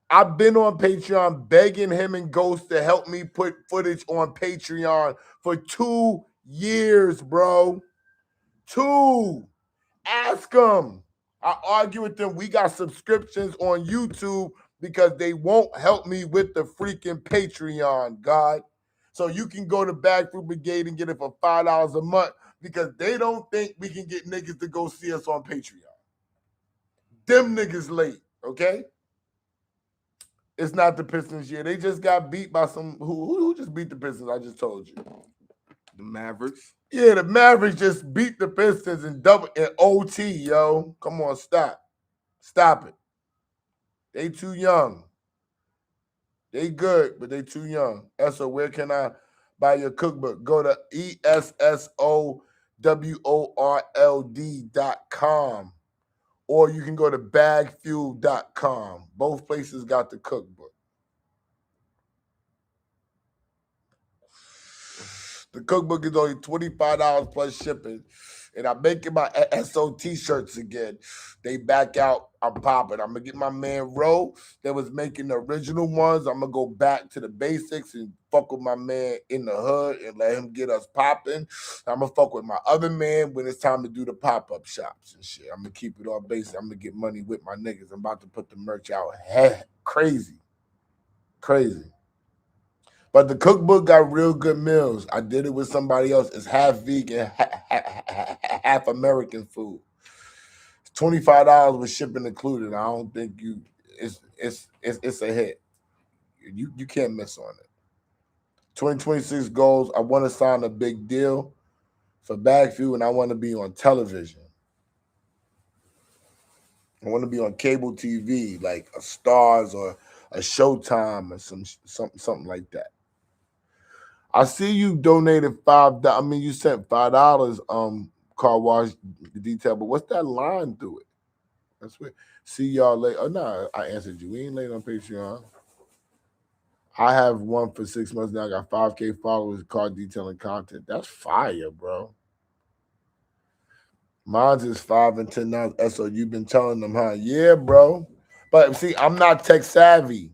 I've been on Patreon begging him and Ghost to help me put footage on Patreon for 2 years, bro. 2. Ask them. I argue with them. We got subscriptions on YouTube because they won't help me with the freaking Patreon, God. So you can go to Bagfuel Brigade and get it for $5 a month because they don't think we can get niggas to go see us on Patreon. Them niggas late, okay? It's not the Pistons year. They just got beat by some who just beat the Pistons. I just told you. The Mavericks. Yeah, the Mavericks just beat the Pistons in OT, yo. Come on, stop. Stop it. They too young. They good, but they too young. Esso, where can I buy your cookbook? Go to ESSOWORLD.com. Or you can go to bagfuel.com. Both places got the cookbook. The cookbook is only $25 plus shipping. And I'm making my Esso t-shirts again. They back out. I'm popping. I'm going to get my man Ro that was making the original ones. I'm going to go back to the basics and fuck with my man in the hood and let him get us popping. I'm going to fuck with my other man when it's time to do the pop-up shops and shit. I'm going to keep it all basic. I'm going to get money with my niggas. I'm about to put the merch out. Crazy. But the cookbook got real good meals. I did it with somebody else. It's half vegan, half American food. It's $25 with shipping included. I don't think it's a hit. You can't miss on it. 2026 goals. I want to sign a big deal for Bagfuel, and I want to be on television. I want to be on cable TV, like a Stars or a Showtime or something like that. I see you donated $5. I mean, you sent $5. Car wash detail, but what's that line through it? That's weird. See y'all later. Oh no, I answered you. We ain't late on Patreon. I have one for 6 months now. I got 5K followers, car detailing content. That's fire, bro. Mine's is $5 and $10. So you've been telling them, huh? Yeah, bro. But see, I'm not tech savvy.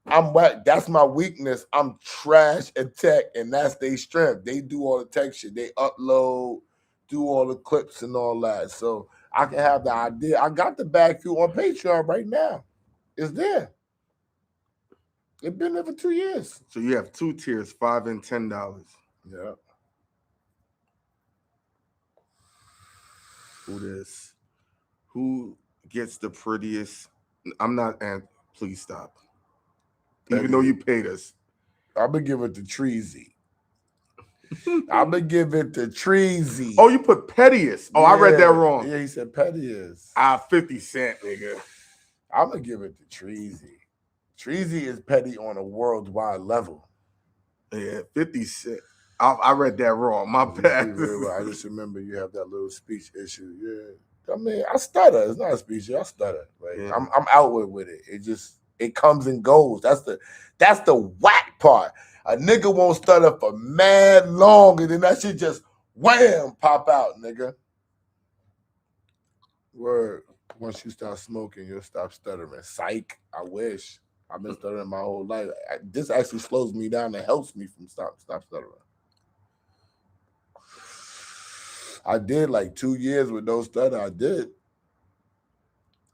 That's my weakness. I'm trash at tech, and that's their strength. They do all the tech shit. They upload, do all the clips and all that. So I can have the idea. I got the Bagfuel on Patreon right now. It's there. It's been there for 2 years. So you have 2 tiers, $5 and $10. Yeah. Who gets the prettiest? I'm not, and please stop. Even though you paid us. I'm going to give it to Treasy. I'm going to give it to Treasy. Oh, you put pettiest. Oh, yeah. I read that wrong. Yeah, he said pettiest. 50 Cent, nigga. I'm going to give it to Treasy. Treasy is petty on a worldwide level. Yeah, 50 Cent. I read that wrong. My bad. I just remember you have that little speech issue. Yeah. I mean, I stutter. It's not a speech. I stutter. Like yeah. I'm outward with it. It comes and goes. That's the whack part. A nigga won't stutter for mad long, and then that shit just wham pop out, nigga. Word. Once you start smoking, you'll stop stuttering. Psych. I wish. I've been stuttering my whole life. This actually slows me down and helps me from stop stuttering. I did like 2 years with no stutter. I did,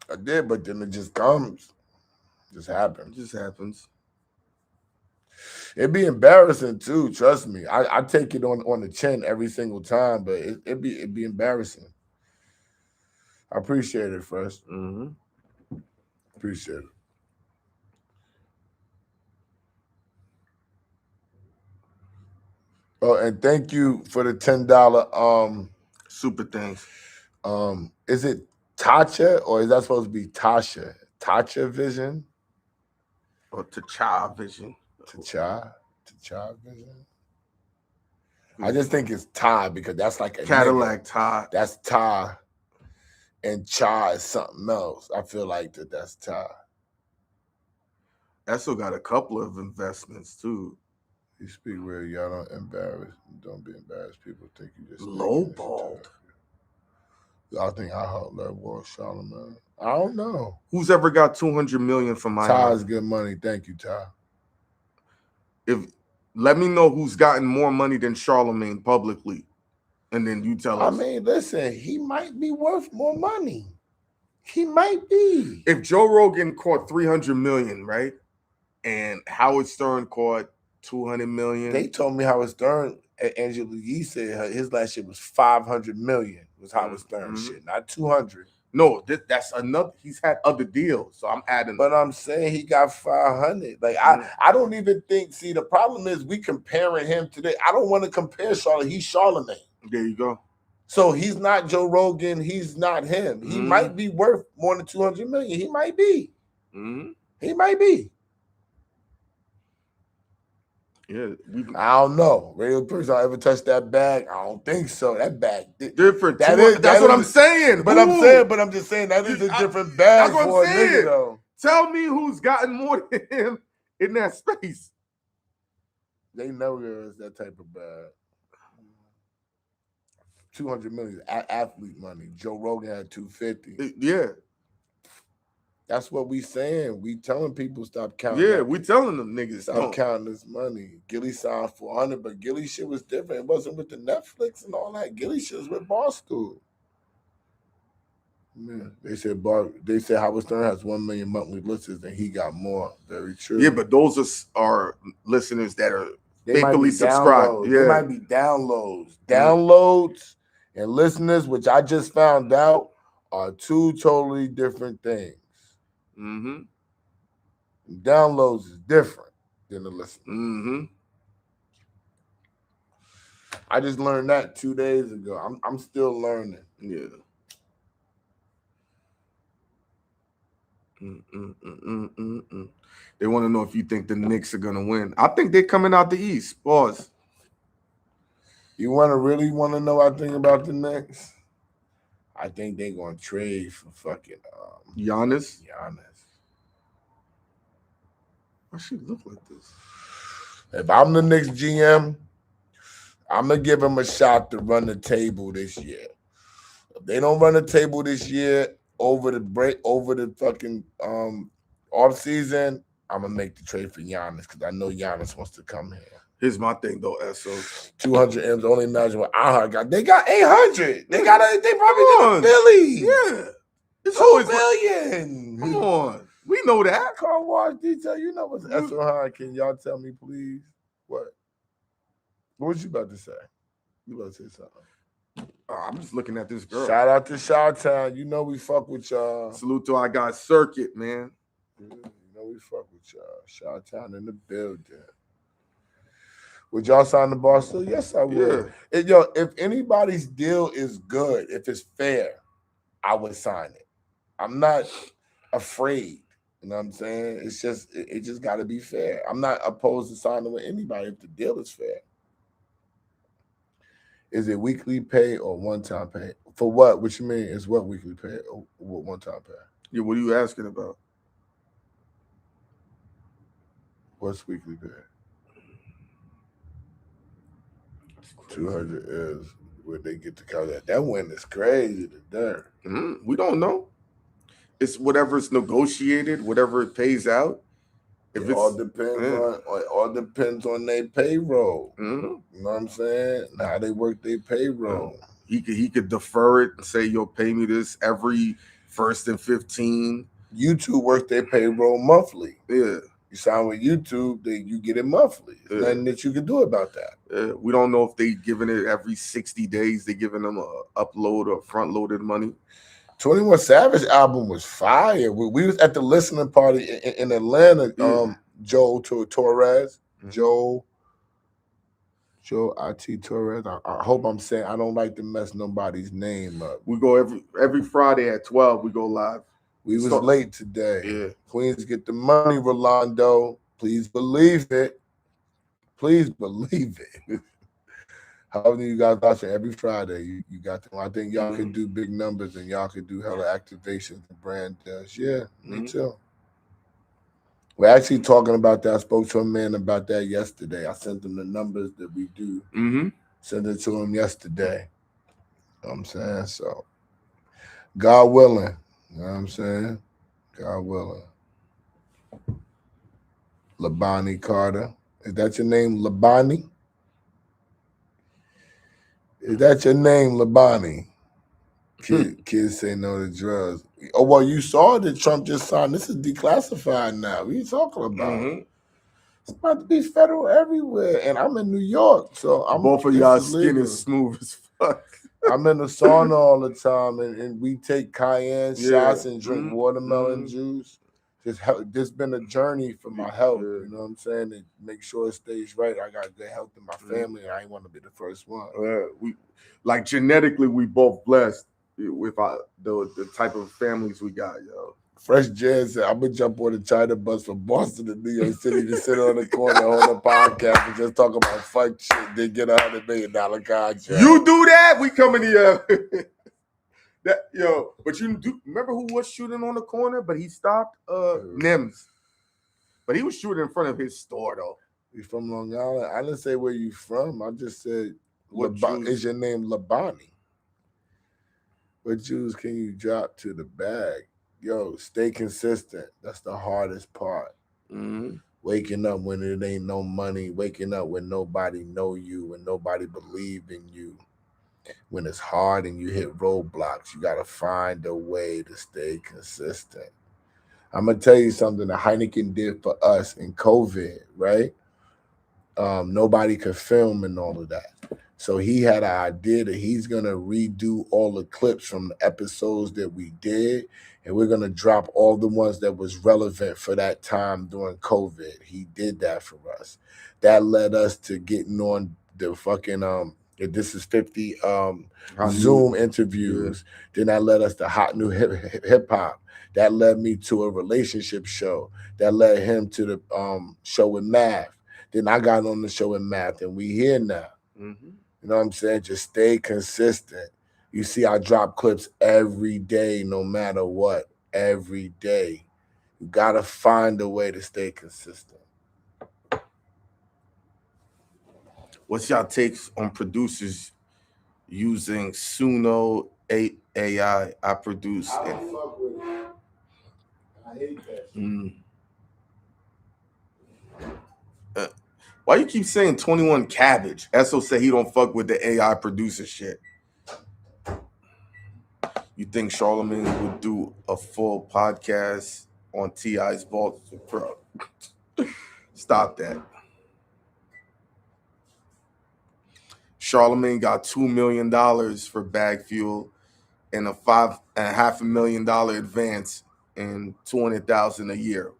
but then it just comes. It just happens. It just happens. It'd be embarrassing too, trust me. I take it on the chin every single time, but it'd be embarrassing. I appreciate it first. Mm-hmm. Appreciate it. Oh, and thank you for the $10 super thanks. Is it Tacha or is that supposed to be Tasha? Tacha Vision? Or Tacha Vision. Tacha Vision? I just think it's Ty because that's like a Cadillac nigga. Ty. That's Ty. And Cha is something else. I feel like that's Ty. Esso got a couple of investments too. You speak where y'all don't be embarrassed. People think you just lowballed. I think I helped that boy Charlamagne. I don't know. Who's ever got 200 million from my Ty's good money. Thank you, Ty. Let me know who's gotten more money than Charlamagne publicly, and then you tell us. I mean, listen, he might be worth more money. He might be. If Joe Rogan caught 300 million, right, and Howard Stern caught 200 million, they told me Howard Stern. Angela Yee said his last shit was 500 million. Was Howard Stern shit, not 200. No, that's another. He's had other deals, so I'm adding. But I'm saying he got 500. Like I don't even think. See, the problem is we comparing him today. I don't want to compare Charlamagne. He's Charlamagne. There you go. So he's not Joe Rogan. He's not him. He might be worth more than 200 million. He might be. He might be. Yeah, I don't know. Radio person ever touched that bag? I don't think so. That bag different. That's what I'm saying. But I'm just saying that is a different bag for a nigga though. Tell me who's gotten more than him in that space. They know there's that type of bag. 200 million athlete money. Joe Rogan had 250. Yeah. That's what we saying. We telling people stop counting. Yeah, we telling them niggas stop counting this money. Gilly signed 400, but Gilly shit was different. It wasn't with the Netflix and all that. Gilly shit was with Barstool. Man, they said Howard Stern has 1 million monthly listeners and he got more. Very true. Yeah, but those are listeners that are faithfully subscribed. Yeah, they might be downloads and listeners, which I just found out are two totally different things. Downloads is different than the listeners. I just learned that 2 days ago. I'm still learning. Yeah. They want to know if you think the Knicks are gonna win. I think they're coming out the East. Pause. You really want to know what I think about the Knicks? I think they're gonna trade for fucking Giannis. Why should it look like this? If I'm the Knicks GM, I'm gonna give him a shot to run the table this year. If they don't run the table this year over the fucking off season, I'm gonna make the trade for Giannis because I know Giannis wants to come here. Here's my thing though, Esso. 200 M's. Only imagine what I got. They got 800. They probably get a Philly. Yeah, it's 2 million. Come on, we know that. Car wash detail. You know what's Esso Hynaken? Y'all tell me, please. What was you about to say? You about to say something? I'm just looking at this girl. Shout out to Chi-Town. You know we fuck with y'all. Salute to our guy Circuit, man. You know we fuck with y'all. Chi-Town in the building. Would y'all sign the bar still? Yes, I would. Yeah. If anybody's deal is good, if it's fair, I would sign it. I'm not afraid. You know what I'm saying? It's just it just got to be fair. I'm not opposed to signing with anybody if the deal is fair. Is it weekly pay or one-time pay? For what? What you mean? Is what weekly pay or what one-time pay? Yeah, what are you asking about? What's weekly pay? 200 is where they get to count that. That win is crazy to there. We don't know. It's whatever's negotiated, whatever it pays out. It all depends on their payroll. You know what I'm saying? How they work their payroll. He could defer it and say, "You'll pay me this every 1st and 15." YouTube work their payroll monthly. Yeah. You sign with YouTube, you get it monthly. There's nothing that you can do about that. We don't know if they giving it every 60 days. They giving them a upload or front loaded money. 21 Savage album was fire. We was at the listening party in Atlanta. Joe Torres, Joe IT Torres. I hope I'm saying I don't like to mess nobody's name up. We go every Friday at 12. We go live. We was late today. Yeah. Queens get the money, Rolando. Please believe it. Please believe it. How many of you guys watching every Friday? You got them. I think y'all could Mhm. do big numbers and y'all could do hella activations and brand deals. Yeah, me Mhm. too. We're actually talking about that. I spoke to a man about that yesterday. I sent him the numbers that we do. Mhm. Sent it to him yesterday. You know what I'm saying? So, God willing. You know what I'm saying? God willing. Labani Carter. Is that your name, Labani? Is that your name, Labani? Kids say no to drugs. Oh, well, you saw that Trump just signed. This is declassified now. What are you talking about? Mhm. It's about to be federal everywhere. And I'm in New York, so Both of this y'all is skin legal. is smooth as fuck. I'm in the sauna all the time, and we take cayenne Yeah. shots and drink Mhm. watermelon Mhm. juice. This been a journey for my health. Yeah. You know what I'm saying? To make sure it stays right. I got good health in my Mhm. family, and I ain't want to be the first one. We like genetically, we both blessed with the type of families we got, yo. Fresh Jazz said, I'm gonna jump on the China bus from Boston to New York City to sit on the corner on a podcast and just talk about fuck shit, then get $100 million contract. You do that, we coming here. That but you do remember who was shooting on the corner, but he stopped? Nims. But he was shooting in front of his store though. You from Long Island? I didn't say where you from. I just said, What Jews? is your name Labani? What Jews can you drop to the bag? Yo, stay consistent. That's the hardest part. Mm-hmm. Waking up when it ain't no money. Waking up when nobody know you, when nobody believe in you. When it's hard and you hit roadblocks, you got to find a way to stay consistent. I'm going to tell you something that Hynaken did for us in COVID, right? Nobody could film and all of that. So he had an idea that he's going to redo all the clips from the episodes that we did, and we're going to drop all the ones that was relevant for that time during COVID. He did that for us. That led us to getting on the fucking this is 50 Zoom interviews. Yeah. Then that led us to hot new hip hop. That led me to a relationship show. That led him to the show with Math. Then I got on the show with Math, and we here now. Mm-hmm. You know what I'm saying? Just stay consistent. You see, I drop clips every day, no matter what. Every day. You gotta find a way to stay consistent. What's y'all takes on producers using Suno AI? I produce. I don't fuck with it. I hate that shit. Why you keep saying 21 Cabbage? Esso said he don't fuck with the AI producer shit. You think Charlamagne would do a full podcast on T.I.'s vault? Bro, stop that. Charlamagne got $2 million for Bagfuel and a $5.5 million advance and $200,000 a year.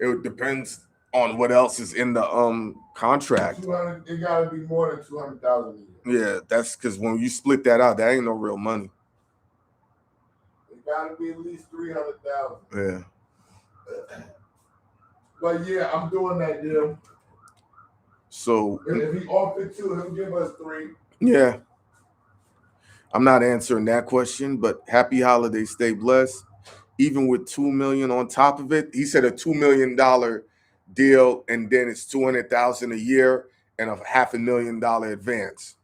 It depends on what else is in the contract. It gotta be more than 200,000 a year. Yeah, that's because when you split that out, that ain't no real money. It gotta be at least 300,000. Yeah. But yeah, I'm doing that deal. So if he offered 2, he'll give us 3. Yeah. I'm not answering that question, but happy holidays, stay blessed. Even with $2 million on top of it, he said a $2 million deal, and then it's $200,000 a year and a $500,000 advance.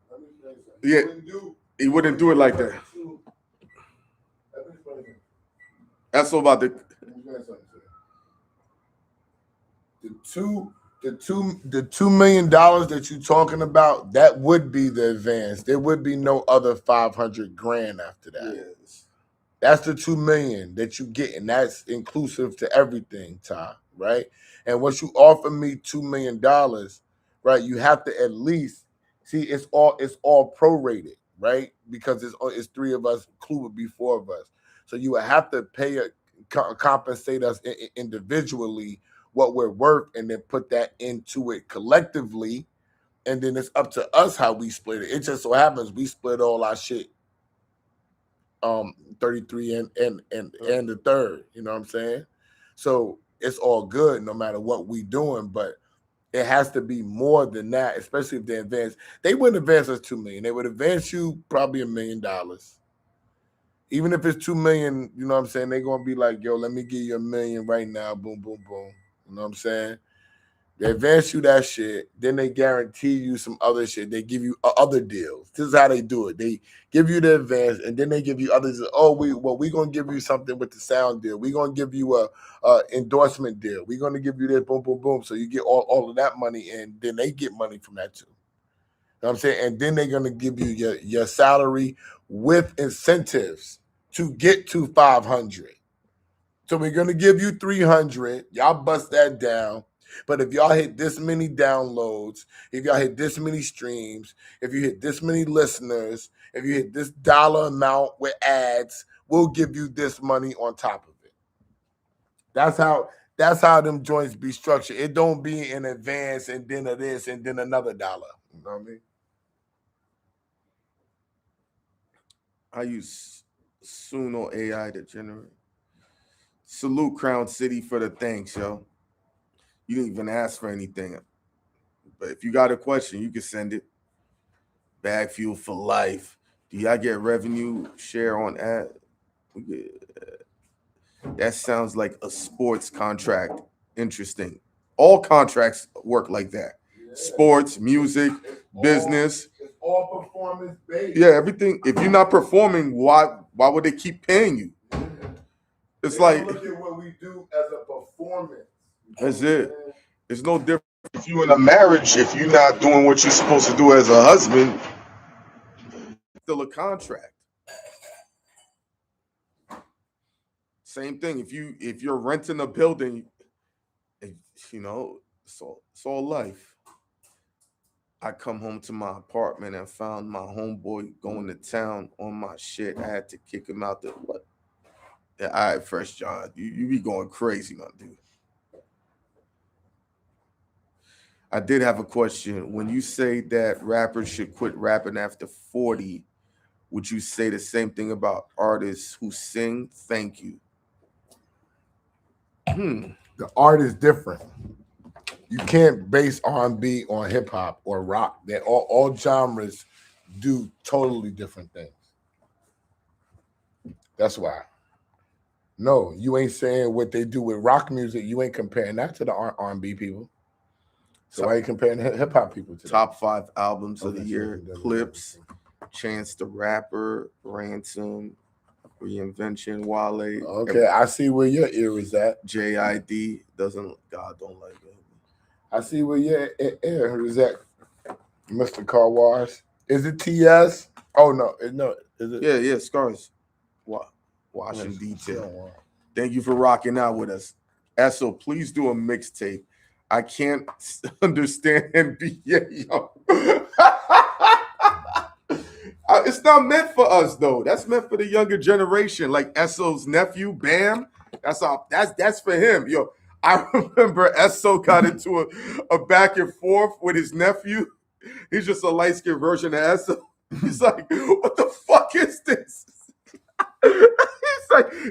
Let me say something. Yeah, he wouldn't do it like that. That's all about the $2 million that you're talking about. That would be the advance. There would be no other 500 grand after that. Yes. That's the 2 million that you get, and that's inclusive to everything, Ty. Right? And once you offer me $2 million, right, you have to at least see it's all prorated, right? Because it's 3 of us included be 4 of us. So you would have to compensate us individually what we're worth, and then put that into it collectively, and then it's up to us how we split it. It just so happens we split all our shit 33 and the third, you know what I'm saying? So it's all good no matter what we doing, but It has to be more than that, especially if they advance. They wouldn't advance us $2 million. They would advance you probably $1 million. Even if it's 2 million, you know what I'm saying? They're gonna be like, yo, let me give you $1 million right now. Boom, boom, boom. You know what I'm saying? They advance you that shit, then they guarantee you some other shit. They give you other deals. This is how they do it. They give you the advance, and then they give you others. Oh, we're gonna give you something with the sound deal. We're gonna give you a endorsement deal. We're gonna give you this, boom, boom, boom. So you get all of that money, and then they get money from that too. You know what I'm saying? And then they're gonna give you your salary with incentives to get to 500. So we're gonna give you 300. Y'all bust that down. But if y'all hit this many downloads, if y'all hit this many streams, if you hit this many listeners, if you hit this dollar amount with ads, we'll give you this money on top of it. That's how them joints be structured. It don't be in advance and then of this and then another dollar. You know what I mean? I use Suno AI to generate. Salute Crown City for the thanks, yo. You didn't even ask for anything. But if you got a question, you can send it. Bagfuel for life. Do y'all get revenue share on ad? That sounds like a sports contract. Interesting. All contracts work like that. Sports, music, business. It's all performance based. Yeah, everything. If you're not performing, why would they keep paying you? It's like, look at what we do as a performance. That's it. It's no different. If you're in a marriage, if you're not doing what you're supposed to do as a husband, it's still a contract. Same thing. If you're renting a building, you know, it's all life. I come home to my apartment and found my homeboy going to town on my shit. I had to kick him out the what? Yeah, all right, Fresh John. You be going crazy, my dude. I did have a question. When you say that rappers should quit rapping after 40, would you say the same thing about artists who sing? Thank you. The art is different. You can't base R&B on hip hop or rock. They all genres do totally different things. That's why. No, you ain't saying what they do with rock music. You ain't comparing that to the R&B people. So why are you comparing hip hop people to top 5 albums of the year? Clips, Chance the Rapper, Ransom, Reinvention, Wale. Okay, I see where your ear is at. JID don't like it. I see where your ear is at, Mr. Car Wash. Is it TS? Oh no, is it? Yeah, Scars. Washing detail. Thank you for rocking out with us. Esso, please do a mixtape. I can't understand NBA, yo. It's not meant for us though. That's meant for the younger generation, like Esso's nephew, Bam. That's for him, yo. I remember Esso got into a back and forth with his nephew. He's just a light-skinned version of Esso. He's like, what the fuck is this?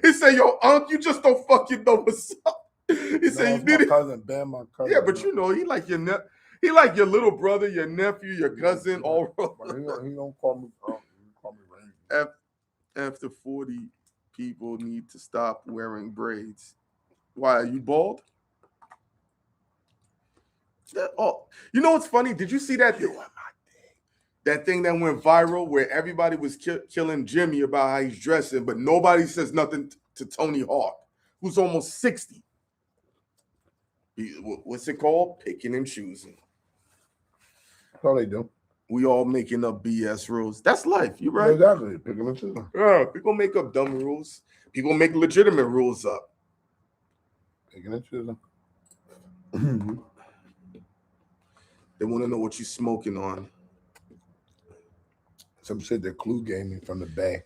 He said, yo, Unc, you just don't fucking know what's up. He said, you need it. Cousin, Bam, my cousin. Yeah, but you know, he like your little brother, your nephew, your cousin, all. He don't call me. Call me Rain. After 40, people need to stop wearing braids. Why, are you bald? Oh, you know what's funny? Did you see that? That thing that went viral where everybody was killing Jimmy about how he's dressing, but nobody says nothing to Tony Hawk, who's almost 60. What's it called? Picking and choosing. That's all they do. We all making up BS rules. That's life. You're right. Exactly. Picking and choosing. Yeah, people make up dumb rules. People make legitimate rules up. Picking and choosing. They want to know what you're smoking on. Some shit that Clue gave me from the Bay.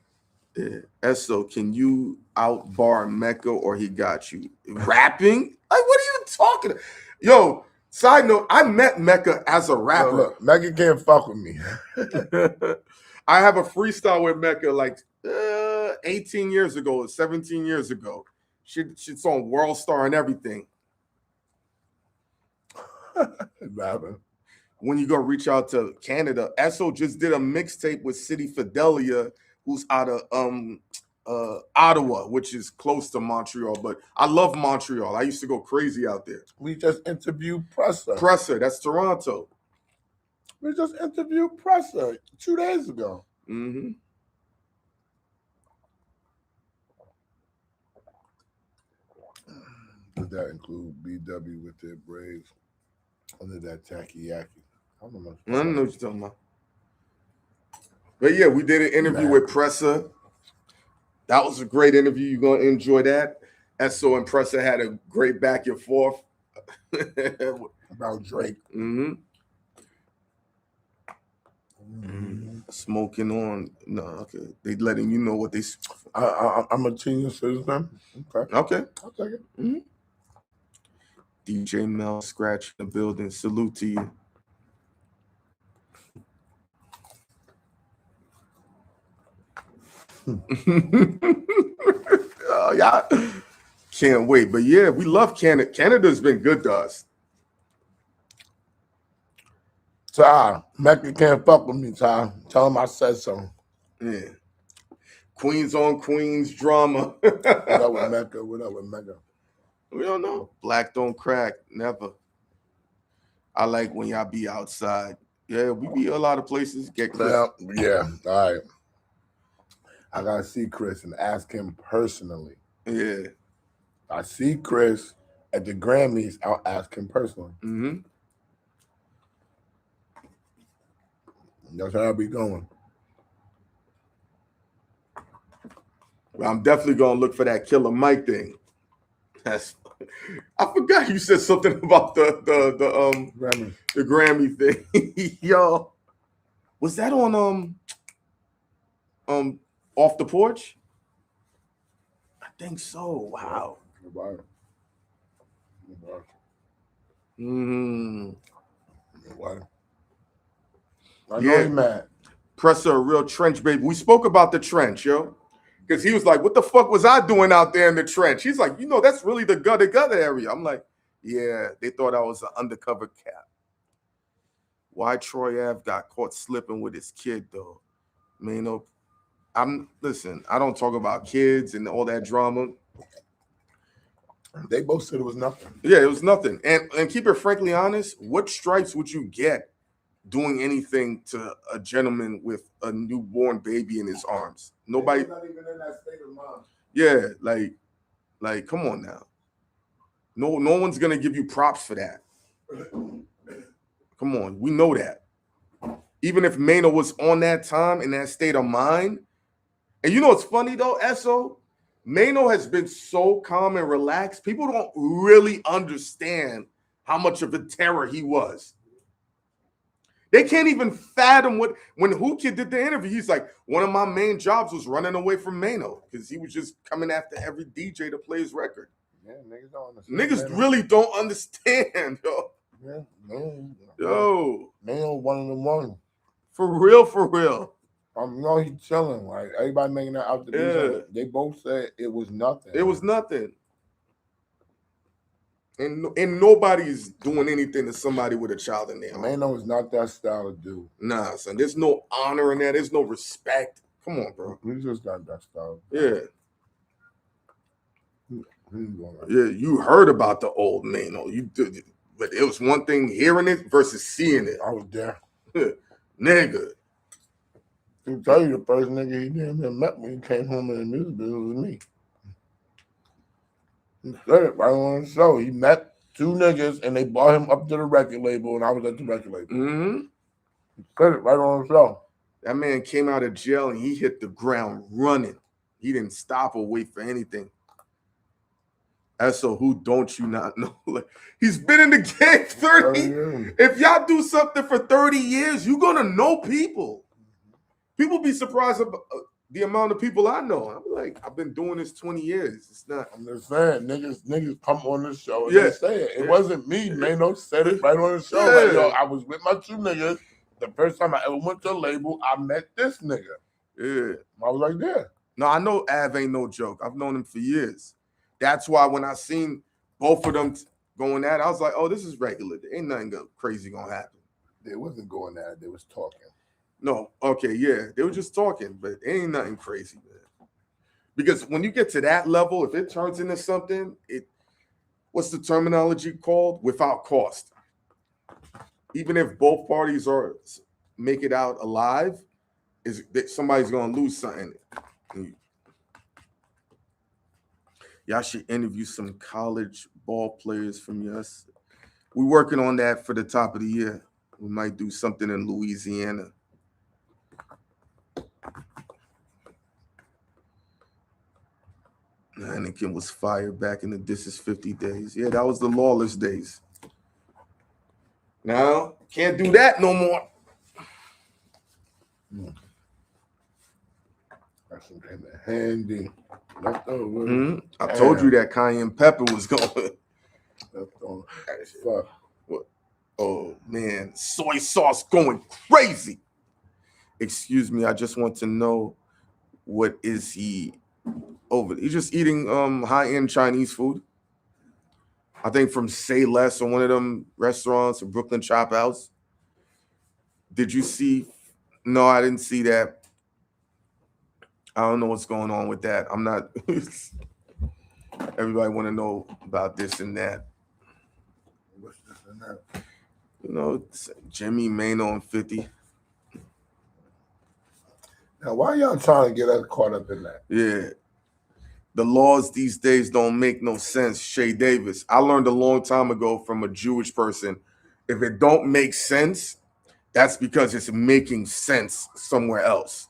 Yeah. Esso, can you outbar Mecca or he got you? Rapping? Like, what are you talking about? Yo, side note, I met Mecca as a rapper. Look, Mecca can't fuck with me. I have a freestyle with Mecca like 18 years ago, 17 years ago. Shit's on World Star and everything. When you gonna reach out to Canada? Esso just did a mixtape with City Fidelia, who's out of Ottawa, which is close to Montreal. But I love Montreal. I used to go crazy out there. We just interviewed Presser. Presser, that's Toronto. We just interviewed Presser 2 days ago. Mm-hmm. Does that include BW with their braids under that tacky-yaki? I don't know what you're talking about. But yeah, we did an interview with Presser. That was a great interview. You're going to enjoy that. Esso and Presser had a great back and forth. About Drake. Mm-hmm. Smoking on. No, okay. They letting you know what they... I'm a senior citizen. Okay. Okay. I'll take it. Mm-hmm. DJ Mel Scratch in the building. Salute to you. Y'all can't wait. But yeah, we love Canada. Canada's been good to us. Ty, Mecca can't fuck with me, Ty. Tell him I said so. Yeah. Queens on Queens drama. What up with Mecca? What up with Mecca? We don't know. Black don't crack. Never. I like when y'all be outside. Yeah, we be a lot of places. Get Chris. Yeah. All right. I gotta see Chris and ask him personally. Yeah. I see Chris at the Grammys. I'll ask him personally. Mm-hmm. That's how I'll be going. Well, I'm definitely gonna look for that Killer Mike thing. That's. I forgot you said something about the Grammy thing. Yo, was that on Off the Porch? I think so. Wow. I know he's mad. Presser, a real trench baby. We spoke about the trench, yo. Because he was like, what the fuck was I doing out there in the trench? He's like, that's really the gutter area. I'm like, yeah, they thought I was an undercover cat. Why Troy Ave got caught slipping with his kid, though? Listen, I don't talk about kids and all that drama. They both said it was nothing. Yeah, it was nothing. And keep it frankly honest, what stripes would you get doing anything to a gentleman with a newborn baby in his arms? Nobody. Not even in that state of mind. Yeah, like, come on now. No one's gonna give you props for that. Come on, we know that. Even if Mano was on that time in that state of mind, and what's funny though, Esso, Mano has been so calm and relaxed. People don't really understand how much of a terror he was. They can't even fathom when Who Kid did the interview. He's like, one of my main jobs was running away from Mano because he was just coming after every DJ to play his record. Yeah, niggas don't understand. Niggas really don't understand, yo. Yeah, man. Yo. Mano one of them ones. For real. He's chilling. Like, everybody making that out the business. They both said it was nothing. It was nothing. And nobody's doing anything to somebody with a child in there. Mano is not that style of dude. Nah, son. There's no honor in that. There's no respect. Come on, bro. He's just not that style. Yeah. Yeah, you heard about the old Mano. You did, but it was one thing hearing it versus seeing it. I was there. Nigga. To tell you, the first nigga he damn near met when he came home in the music business was me. He said it right on the show. He met two niggas and they brought him up to the record label and I was at the record label. Mm-hmm. He said it right on the show. That man came out of jail and he hit the ground running. He didn't stop or wait for anything. Esso, who don't you not know? Like, he's been in the game 30 years. If y'all do something for 30 years, you're going to know people. People be surprised about the amount of people I know. I'm like, I've been doing this 20 years. It's not. I'm just saying, niggas come on the show and they say it. It wasn't me. Mano said it right on the show. Yeah. Like, yo, I was with my two niggas. The first time I ever went to a label, I met this nigga. Yeah. I was like, yeah. No, I know Av ain't no joke. I've known him for years. That's why when I seen both of them going at it. I was like, oh, this is regular. There ain't nothing crazy gonna happen. They wasn't going at it. They was talking. No, okay, yeah, they were just talking, but it ain't nothing crazy, man. Because when you get to that level, if it turns into something, what's the terminology called? Without cost. Even if both parties make it out alive, is that somebody's gonna lose something. Y'all should interview some college ball players from us. We're working on that for the top of the year. We might do something in Louisiana. Hynaken was fired back in the This Is 50 days. Yeah, that was the lawless days. Now, can't do that no more. That's some kind of handy leftover. Mm-hmm. I told you that cayenne pepper was going. Leftover. Fuck. What? Oh, man. Soy sauce going crazy. Excuse me, I just want to know, what is he over? He's just eating high-end Chinese food. I think from Say Less or one of them restaurants or Brooklyn Chop House. Did you see? No, I didn't see that. I don't know what's going on with that. I'm not. Everybody want to know about this and that. What's this and that? You know, Jimmy Mano and 50. Now, why y'all trying to get us caught up in that? Yeah. The laws these days don't make no sense. Shay Davis. I learned a long time ago from a Jewish person, if it don't make sense, that's because it's making sense somewhere else.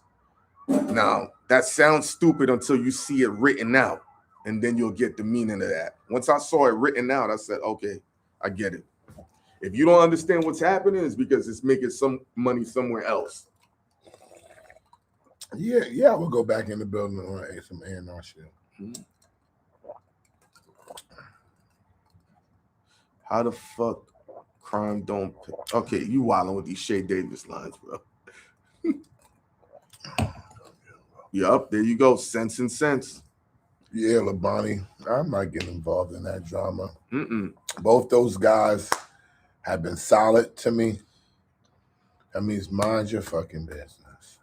Now, that sounds stupid until you see it written out, and then you'll get the meaning of that. Once I saw it written out, I said, okay, I get it. If you don't understand what's happening, it's because it's making some money somewhere else. Yeah, we'll go back in the building and some A&R shit. How the fuck crime don't pay? Okay, you wilding with these Shay Davis lines, bro. Yup, there you go. Sense and Sense. Yeah, Labani. I'm not getting involved in that drama. Mm-mm. Both those guys have been solid to me. That means mind your fucking business.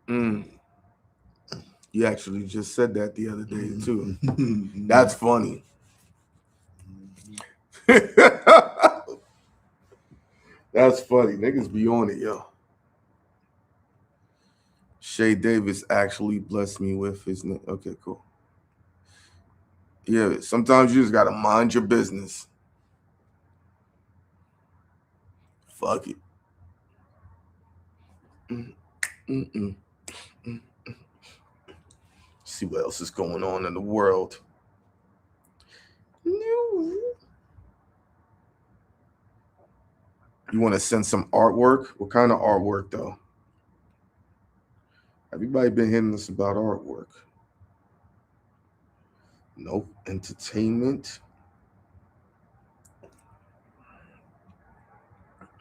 You actually just said that the other day, too. That's funny. That's funny. Niggas be on it, yo. Shay Davis actually blessed me with his name. Okay, cool. Yeah, sometimes you just gotta mind your business. Fuck it. See what else is going on in the world. You want to send some artwork? What kind of artwork, though? Everybody been hitting us about artwork. Nope. Entertainment.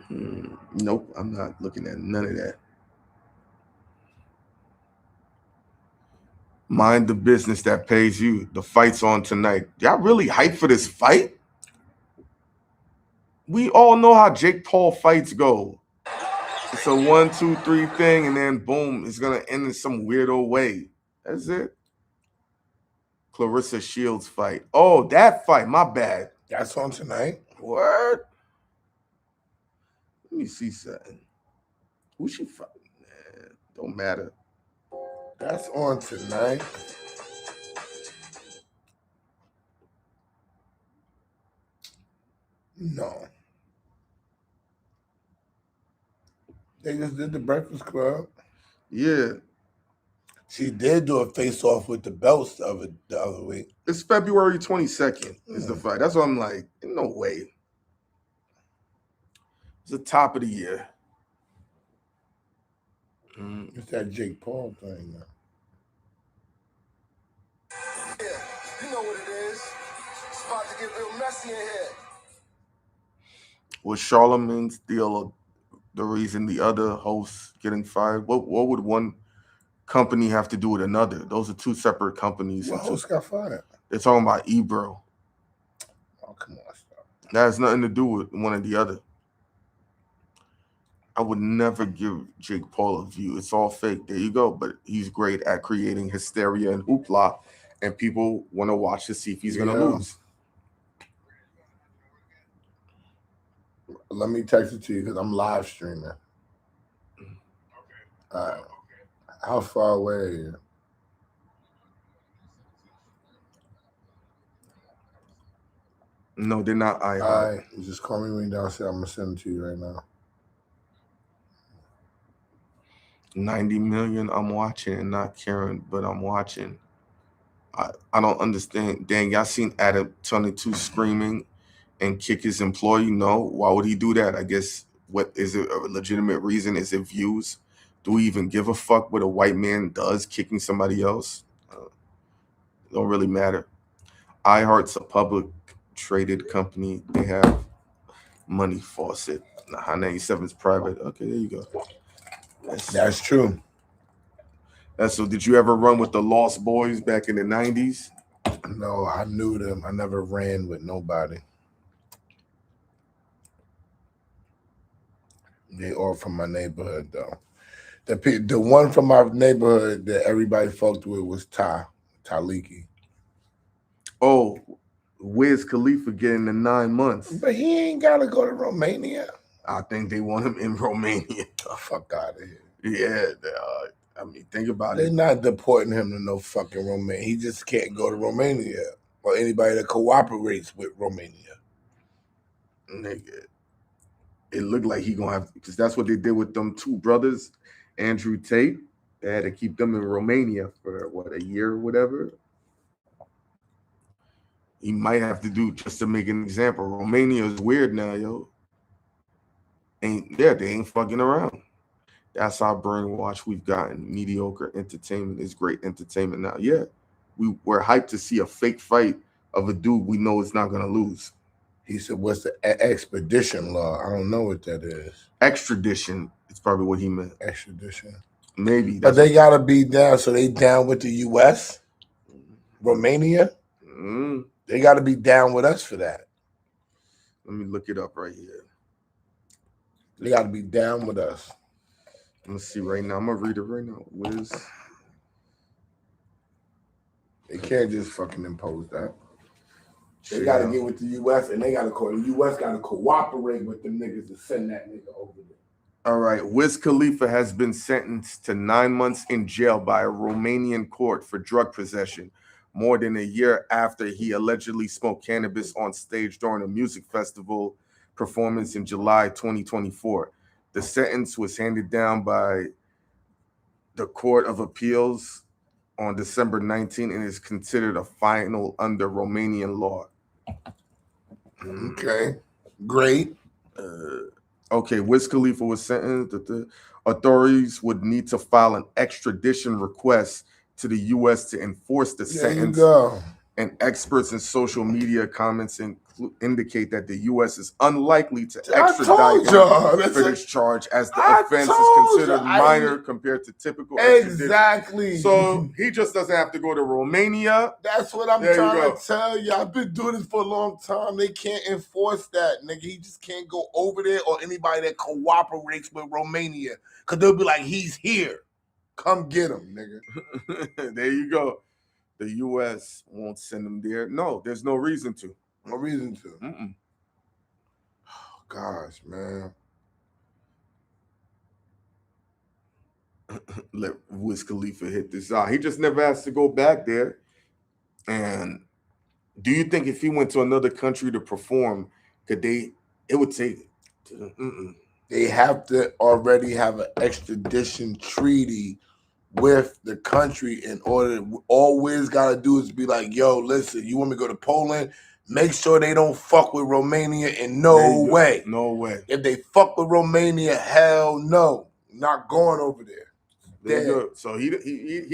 Nope. I'm not looking at none of that. Mind the business that pays you. The fight's on tonight. Y'all really hyped for this fight? We all know how Jake Paul fights go. It's a 1, 2, 3 thing, and then boom, it's gonna end in some weirdo way. That's it. Clarissa Shields fight. Oh, that fight. My bad. That's on tonight. What? Let me see something. Who she fighting? Don't matter. That's on tonight. No. They just did the Breakfast Club. Yeah. She did do a face-off with the belts the other week. It's February 22nd is the fight. That's what I'm like, no way. It's the top of the year. It's that Jake Paul thing now. Yeah, you know what it is. It's about to get real messy in here. Was Charlamagne's deal the reason the other hosts getting fired? What would one company have to do with another? Those are two separate companies. What host got fired? They're talking about Ebro. Oh, come on, stop. That has nothing to do with one or the other. I would never give Jake Paul a view. It's all fake. There you go. But he's great at creating hysteria and hoopla, and people want to watch to see if he's going to lose. Let me text it to you because I'm live streaming. All right. How far away are you? No, they're not iHeart. All right. You just call me when you're downstairs. I'm going to send it to you right now. 90 million I'm watching and not caring, but I'm watching. I don't understand. Dang, y'all seen Adam 22 screaming and kick his employee? No. Why would he do that? I guess, what is it a legitimate reason? Is it views? Do we even give a fuck what a white man does kicking somebody else? It don't really matter. iHeart's a public traded company. They have money faucet. High 97 is private. Okay, there you go. That's true. So did you ever run with the Lost Boys back in the 90s? No, I knew them. I never ran with nobody. They all from my neighborhood, though. The one from my neighborhood that everybody fucked with was Taliki. Oh, Wiz Khalifa getting the 9 months. But he ain't got to go to Romania. I think they want him in Romania. Oh, fuck out of here. Yeah, I mean, think about They're it. not deporting him to no fucking Romania. He just can't go to Romania or anybody that cooperates with Romania. Nigga, it looked like he gonna have, because that's what they did with them two brothers, Andrew Tate. They had to keep them in Romania for what, a year or whatever. He might have to do, just to make an example. Romania is weird now, yo. They ain't fucking around. That's how brainwashed we've gotten. Mediocre entertainment is great entertainment now. Yeah, we're hyped to see a fake fight of a dude we know is not gonna lose. He said, what's the expedition law? I don't know what that is. Extradition is probably what he meant. Extradition. Maybe. But they got to be down, so they down with the U.S., Romania. They got to be down with us for that. Let me look it up right here. They got to be down with us. Let's see right now. I'm going to read it right now. Wiz. They can't just fucking impose that. They got to get with the U.S. and they got to the U.S. got to cooperate with them niggas to send that nigga over there. All right. Wiz Khalifa has been sentenced to 9 months in jail by a Romanian court for drug possession, more than a year after he allegedly smoked cannabis on stage during a music festival performance in July 2024. The sentence was handed down by the Court of Appeals on December 19 and is considered a final under Romanian law. Okay, great. Okay, Wiz Khalifa was sentenced. The authorities would need to file an extradition request to the U.S. to enforce the sentence. And experts in social media comments indicate that the U.S. is unlikely to extradite him for this charge, as the offense is considered minor compared to typical extradition. Exactly. So he just doesn't have to go to Romania. That's what I'm trying to tell you. I've been doing this for a long time. They can't enforce that, nigga. He just can't go over there, or anybody that cooperates with Romania, because they'll be like, he's here. Come get him, nigga. There you go. The U.S. won't send him there. No, there's no reason to. No reason to. Oh, gosh, man. Let Wiz Khalifa hit this out. He just never has to go back there. And do you think if he went to another country to perform, it would take? They have to already have an extradition treaty with the country in order. All Wiz got to do is be like, yo, listen, you want me to go to Poland? Make sure they don't fuck with Romania in no way. No way. If they fuck with Romania, hell no. Not going over there. So he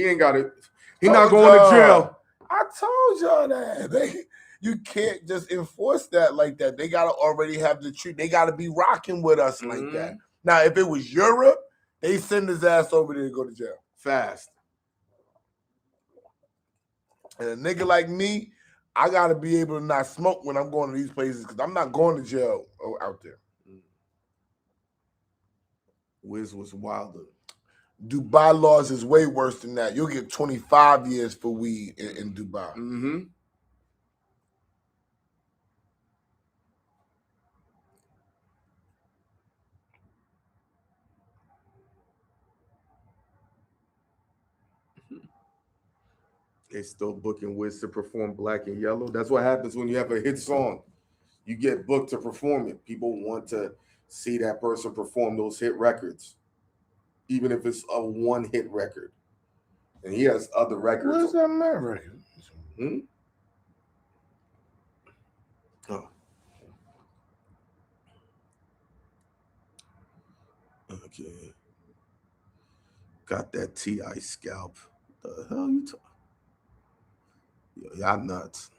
ain't got it. He not going to jail. I told y'all that. You can't just enforce that like that. They got to already have the treaty. They got to be rocking with us like that. Now, if it was Europe, they send his ass over there to go to jail. Fast. And a nigga like me, I gotta be able to not smoke when I'm going to these places because I'm not going to jail out there. Wiz was wilder. Dubai laws is way worse than that. You'll get 25 years for weed in Dubai. Mm-hmm. They still booking Wiz to perform Black and Yellow. That's what happens when you have a hit song. You get booked to perform it. People want to see that person perform those hit records, even if it's a one hit record. And he has other records. Where's that man record? Hmm? Oh. Okay. Got that T.I. scalp. The hell you talking? Y'all nuts.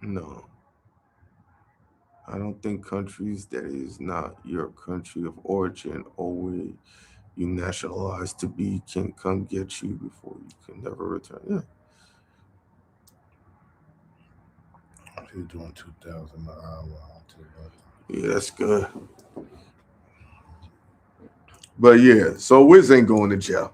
No. I don't think countries that is not your country of origin or where you nationalized to be can come get you before you can never return. Yeah. He's doing 2,000 an hour. Yeah, that's good. But yeah, so Wiz ain't going to jail.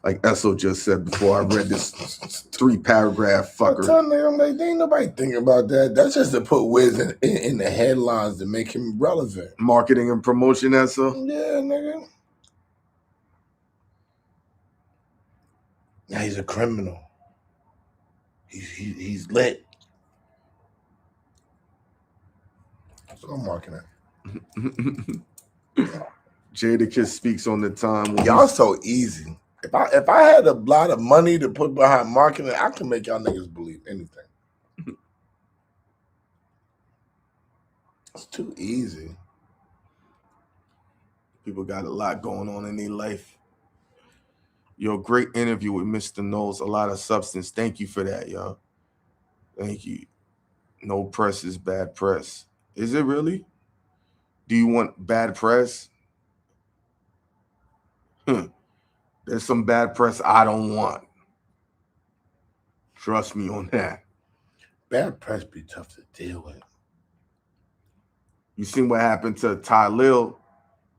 Like Esso just said before I read this 3-paragraph fucker. I'm telling them, like, there ain't nobody thinking about that. That's just to put Wiz in the headlines to make him relevant. Marketing and promotion, Esso? Yeah, nigga. Now he's a criminal. He's lit. So I'm marking it. Jadakiss speaks on the time when y'all so easy. If I had a lot of money to put behind marketing, I can make y'all niggas believe anything. It's too easy. People got a lot going on in their life. Yo, great interview with Mr. Knowles. A lot of substance. Thank you for that, yo. Thank you. No press is bad press. Is it really? Do you want bad press? There's some bad press I don't want. Trust me on that. Bad press be tough to deal with. You seen what happened to Ty Lil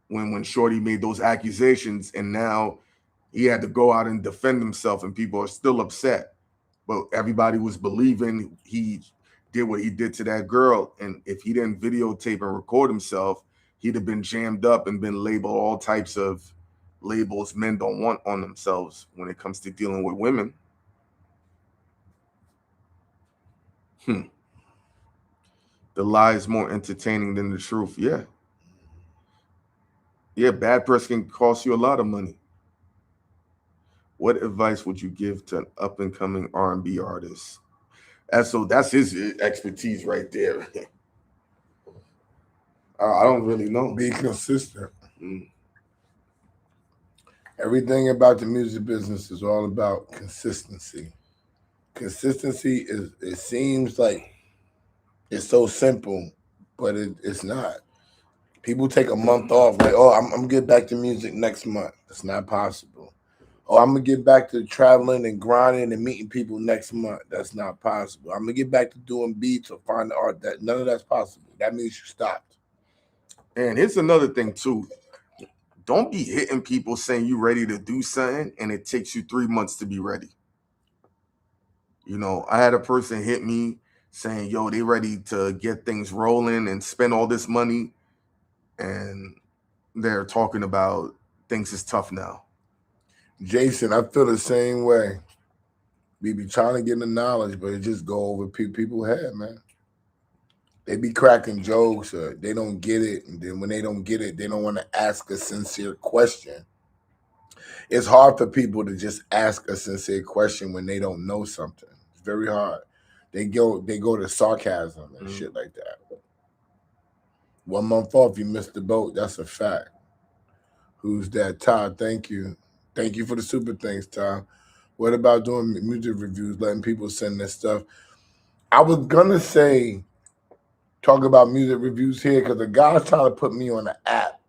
when Shorty made those accusations, and now he had to go out and defend himself, and people are still upset. But everybody was believing he did what he did to that girl, and if he didn't videotape and record himself, he'd have been jammed up and been labeled all types of labels men don't want on themselves when it comes to dealing with women. The lie is more entertaining than the truth. Yeah. Yeah, bad press can cost you a lot of money. What advice would you give to an up-and-coming R&B artist? So that's his expertise right there. I don't really know. Be consistent. Everything about the music business is all about consistency. Consistency is, it seems like it's so simple, but it's not. People take a month off, like, oh, I'm gonna get back to music next month. It's not possible. Oh, I'm gonna get back to traveling and grinding and meeting people next month. That's not possible. I'm gonna get back to doing beats or find art. That none of that's possible. That means you stopped. And here's another thing too. Don't be hitting people saying you ready to do something and it takes you 3 months to be ready. You know, I had a person hit me saying, yo, they ready to get things rolling and spend all this money, and they're talking about things is tough now. Jason, I feel the same way. We be trying to get the knowledge, but it just go over people's head, man. They be cracking jokes or they don't get it. And then when they don't get it, they don't want to ask a sincere question. It's hard for people to just ask a sincere question when they don't know something. It's very hard. They go to sarcasm and shit like that. 1 month off, you missed the boat. That's a fact. Who's that? Todd, thank you. Thank you for the super things, Todd. What about doing music reviews, letting people send their stuff? I was gonna say talk about music reviews here because the guy's trying to put me on the app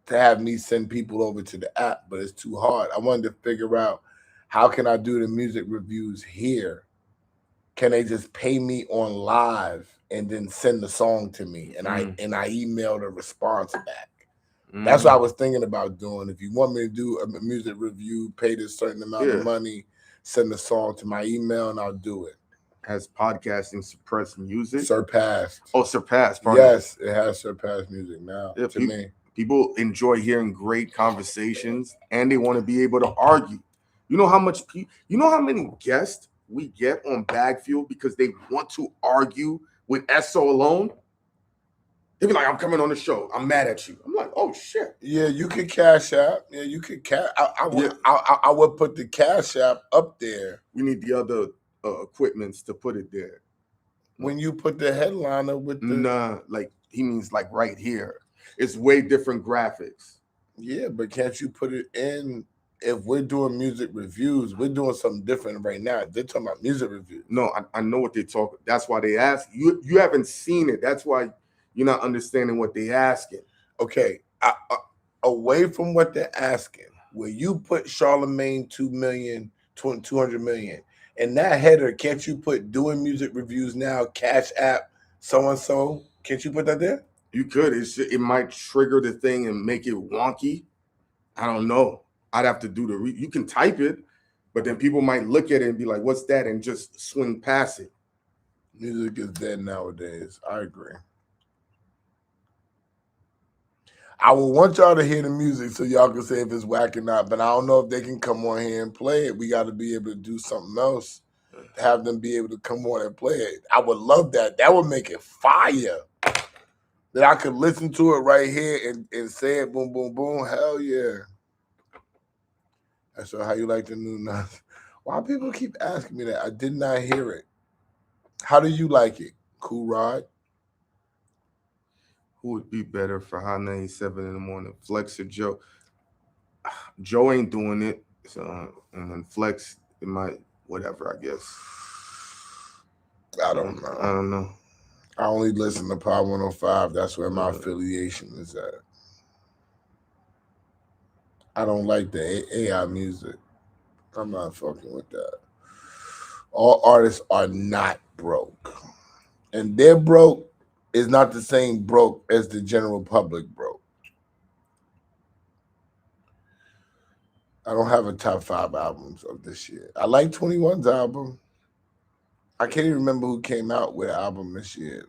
to have me send people over to the app, but it's too hard. I wanted to figure out how can I do the music reviews here. Can they just pay me on live and then send the song to me, and I email the response back? That's what I was thinking about doing. If you want me to do a music review, pay this certain amount of money, send the song to my email, and I'll do it. Has podcasting suppressed music? Surpassed. Oh, surpassed. Yes, it has surpassed music now. Yeah, to me, people enjoy hearing great conversations, and they want to be able to argue. You know how many guests we get on Bagfuel because they want to argue with Esso alone? They be like, "I'm coming on the show. I'm mad at you." I'm like, "Oh shit." Yeah, you could cash app. Yeah, you could cash. I would put the cash app up there. We need the other equipments to put it there. When you put the headliner with the like he means like right here. It's way different graphics. Yeah, but can't you put it in? If we're doing music reviews, we're doing something different right now. They're talking about music reviews. No, I know what they talk. That's why they ask you. You haven't seen it. That's why you're not understanding what they asking. Okay, away from what they're asking, where you put Charlamagne 200 million, and that header, can't you put doing music reviews now, Cash App, so and so? Can't you put that there? You could. It might trigger the thing and make it wonky. I don't know. I'd have to do you can type it, but then people might look at it and be like, "What's that?" and just swing past it. Music is dead nowadays. I agree. I would want y'all to hear the music so y'all can say if it's whack or not, but I don't know if they can come on here and play it. We got to be able to do something else to have them be able to come on and play it. I would love that. That would make it fire. That I could listen to it right here and say it, boom, boom, boom. Hell yeah. That's how you like the new nuts. Why people keep asking me that? I did not hear it. How do you like it? Cool Rod? Who would be better for Hot 97 in the morning, Flex or Joe? Joe ain't doing it. So, and then Flex, it might, whatever, I guess. I don't know. I don't know. I only listen to Power 105. That's where my affiliation is at. I don't like the AI music. I'm not fucking with that. All artists are not broke. And their broke is not the same broke as the general public broke. I don't have a top 5 albums of this year. I like 21's album. I can't even remember who came out with an album this year.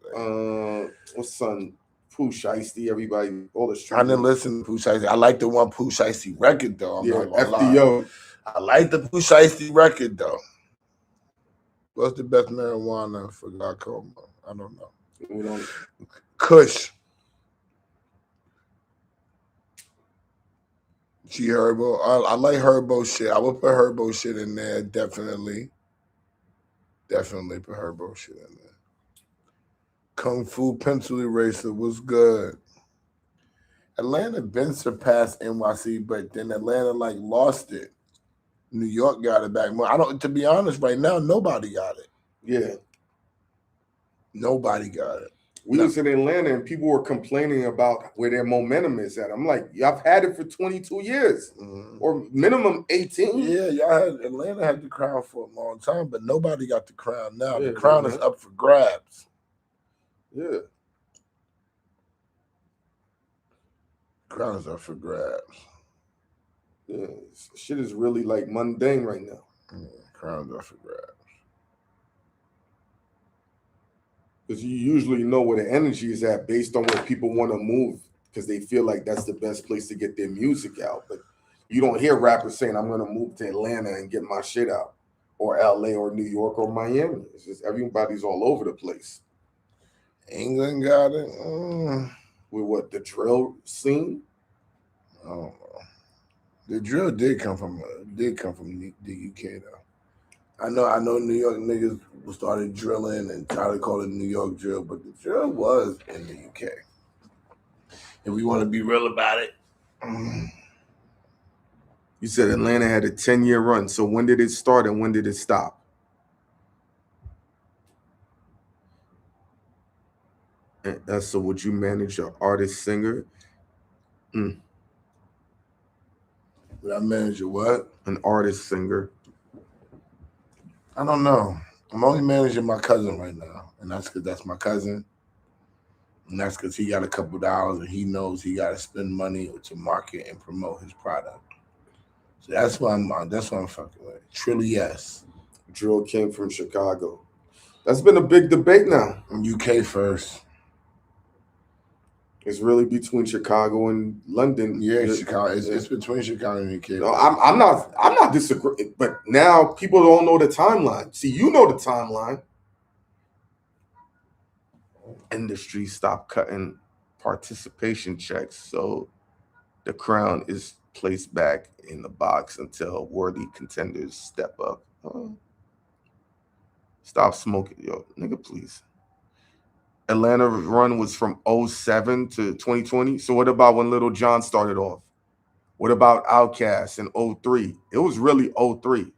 What's son? Pooh Shiesty, everybody, all the street. I didn't listen to Pooh Shiesty. I like the one Pooh Shiesty record though. I'm not gonna FDO. lie. I like the Pooh Shiesty record though. What's the best marijuana for glaucoma? I don't know. Kush. G Herbo. I like Herbo shit. I would put Herbo shit in there, definitely. Definitely put Herbo shit in there. Kung Fu Pencil Eraser was good. Atlanta been surpassed NYC, but then Atlanta lost it. New York got it back. To be honest, right now, nobody got it. Yeah. Nobody got it. We was in Atlanta and people were complaining about where their momentum is at. I'm like, y'all had it for 22 years or minimum 18. Yeah, Atlanta had the crown for a long time, but nobody got the crown now. The crown is up for grabs. Yeah. Crown is up for grabs. Yeah, shit is really mundane right now. Crown's up for grabs. Because you usually know where the energy is at based on where people want to move because they feel like that's the best place to get their music out. But you don't hear rappers saying, I'm going to move to Atlanta and get my shit out, or LA or New York or Miami. It's just everybody's all over the place. England got it. With what, the drill scene? I don't know. The drill did come from the UK though. I know New York niggas started drilling and tried to call it New York drill, but the drill was in the UK. If we want to be real about it. You said Atlanta had a 10-year run. So when did it start and when did it stop? And so would you manage an artist singer? Would I manage a what? An artist singer. I don't know. I'm only managing my cousin right now, and that's because that's my cousin, and that's because he got a couple dollars and he knows he got to spend money to market and promote his product. So that's what I'm fucking with. Truly, yes. Drill came from Chicago. That's been a big debate now. UK first. It's really between Chicago and London. Yeah, Chicago. It's between Chicago and UK. No, I'm not disagreeing, but now people don't know the timeline. See, you know the timeline. Industry stopped cutting participation checks, so the crown is placed back in the box until worthy contenders step up. Stop smoking, yo, nigga, please. Atlanta run was from 07 to 2020. So what about when Little John started off? What about Outkast in 03? It was really 03.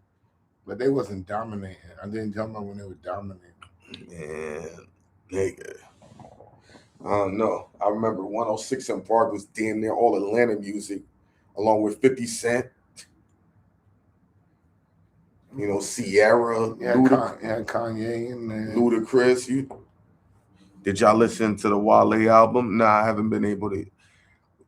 But they wasn't dominating. I didn't tell them when they were dominating. Man, nigga. I don't know. I remember 106 and Park was damn near all Atlanta music, along with 50 Cent. You know, Sierra, Kanye in there. Ludacris. Did y'all listen to the Wale album? Nah, I haven't been able to.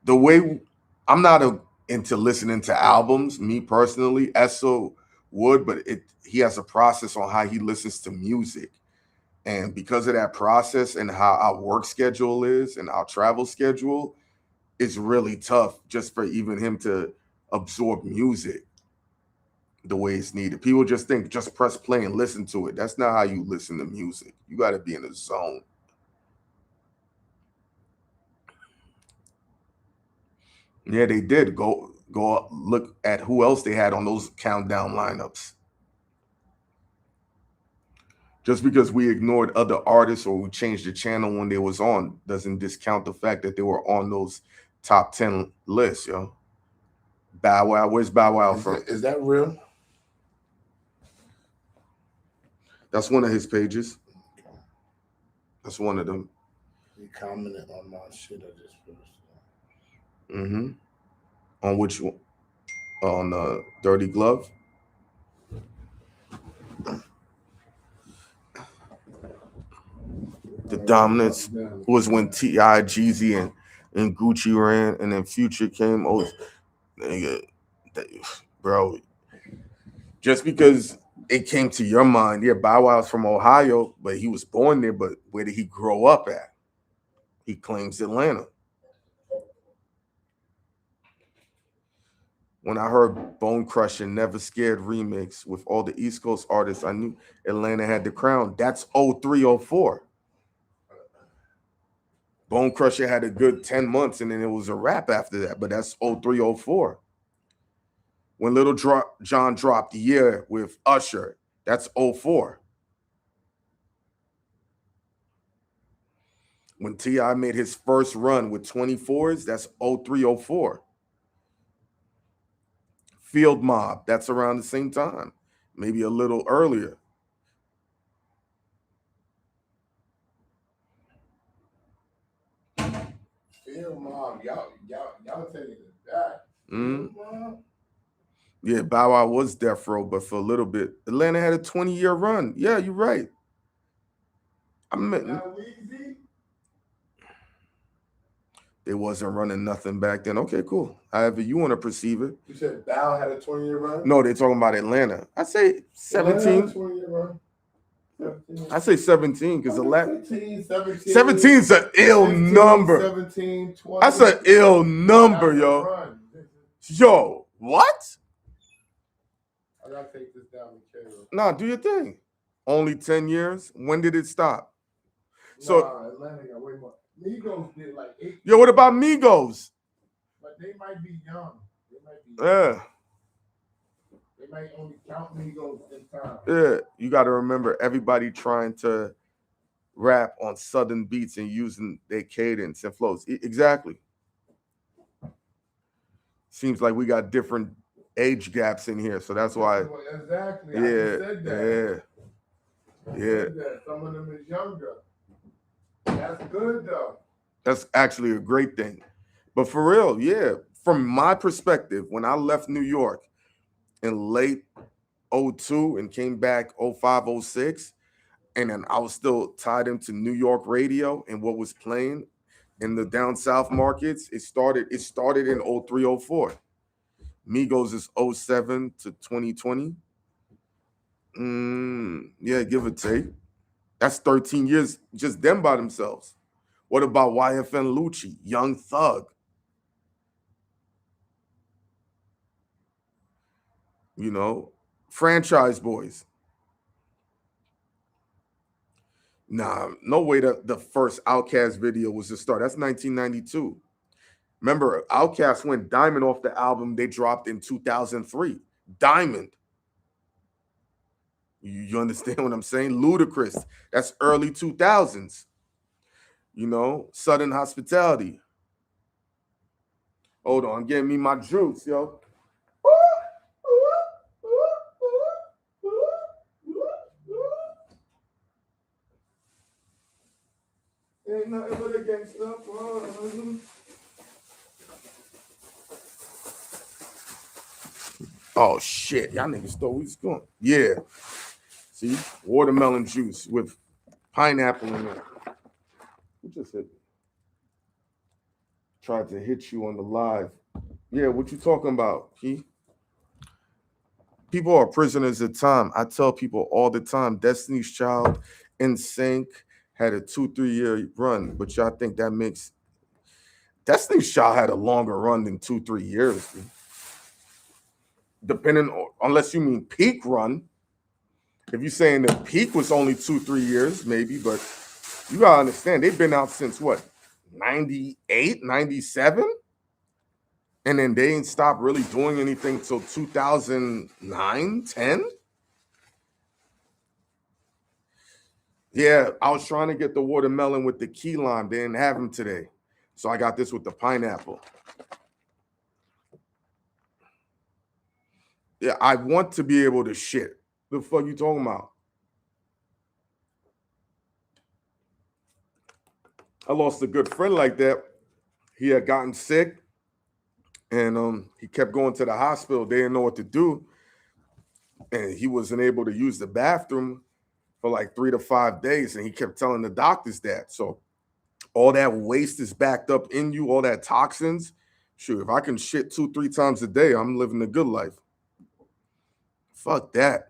The way I'm not into listening to albums, me personally. Esso would, but he has a process on how he listens to music. And because of that process and how our work schedule is and our travel schedule, it's really tough just for even him to absorb music the way it's needed. People just think, just press play and listen to it. That's not how you listen to music. You got to be in the zone. Yeah, they did. Go look at who else they had on those countdown lineups. Just because we ignored other artists or we changed the channel when they was on doesn't discount the fact that they were on those top 10 lists, yo. Bow Wow, where's Bow Wow from? Is that real? That's one of his pages. That's one of them. He commented on my shit I just posted. Mm-hmm. On which one? On Dirty Glove? The dominance was when T.I., Jeezy, and Gucci ran, and then Future came. Oh, nigga, bro. Just because it came to your mind, yeah, Bow Wow's from Ohio, but he was born there, but where did he grow up at? He claims Atlanta. When I heard Bone Crusher Never Scared remix with all the East Coast artists, I knew Atlanta had the crown. That's 0304. Bone Crusher had a good 10 months, and then it was a wrap after that, but that's 0304. When Little John dropped the year with Usher, that's 04. When T.I. made his first run with 24s, that's 0304. Field Mob, that's around the same time, maybe a little earlier. Field Mob, y'all taking it back. Mm-hmm. Yeah, Bow Wow was Death Row, but for a little bit. Atlanta had a 20-year run. Yeah, you're right. They wasn't running nothing back then. Okay, cool. However you want to perceive it. You said Bow had a 20-year run? No, they're talking about Atlanta. I say 17. 20-year run. I say 17 because 17 is an ill 15, number. 17, 20. That's an ill number, yo. Run. Yo, what? I gotta take this down to Caleb. Nah, do your thing. Only 10 years? When did it stop? So Atlanta got way more. Migos did like 8. Yo, what about Migos? But they might be young. Yeah. They might only count Migos in time. Yeah, you got to remember everybody trying to rap on Southern beats and using their cadence and flows. Exactly. Seems like we got different age gaps in here, so that's why. Exactly. Yeah. I just said that. Yeah. Some of them is younger. That's good though. That's actually a great thing. But for real, yeah, from my perspective, when I left New York in late 02 and came back 05, 06, and then I was still tied into New York radio and what was playing in the down south markets. It started in 03, 04. Migos is 07 to 2020. Yeah, give or take. That's 13 years just them by themselves. What about YFN Lucci, Young Thug? You know, Franchise Boys. Nah, no way that the first Outkast video was the start. That's 1992. Remember, Outkast went diamond off the album they dropped in 2003. Diamond. You understand what I'm saying? Ludacris. That's early 2000s. You know, Southern Hospitality. Hold on, I'm getting me my juice, yo. Ain't nothing but a gangsta. Oh shit, y'all niggas stole where he's going. Yeah. See, watermelon juice with pineapple in it. Who just hit me? Tried to hit you on the live. Yeah, what you talking about, Key? People are prisoners of time. I tell people all the time, Destiny's Child, NSYNC had a 2-3 year run, but y'all think that makes Destiny's Child had a longer run than 2-3 years. Dude. Depending on, unless you mean peak run. If you're saying the peak was only 2-3 years, maybe, but you gotta understand they've been out since what, 98, 97? And then they ain't stopped really doing anything till 2009, 10? Yeah, I was trying to get the watermelon with the key lime. They didn't have them today. So I got this with the pineapple. Yeah, I want to be able to shit. The fuck you talking about? I lost a good friend like that. He had gotten sick and he kept going to the hospital. They didn't know what to do. And he wasn't able to use the bathroom for like 3 to 5 days. And he kept telling the doctors that. So all that waste is backed up in you, all that toxins. Shoot, if I can shit 2-3 times a day, I'm living a good life. Fuck that.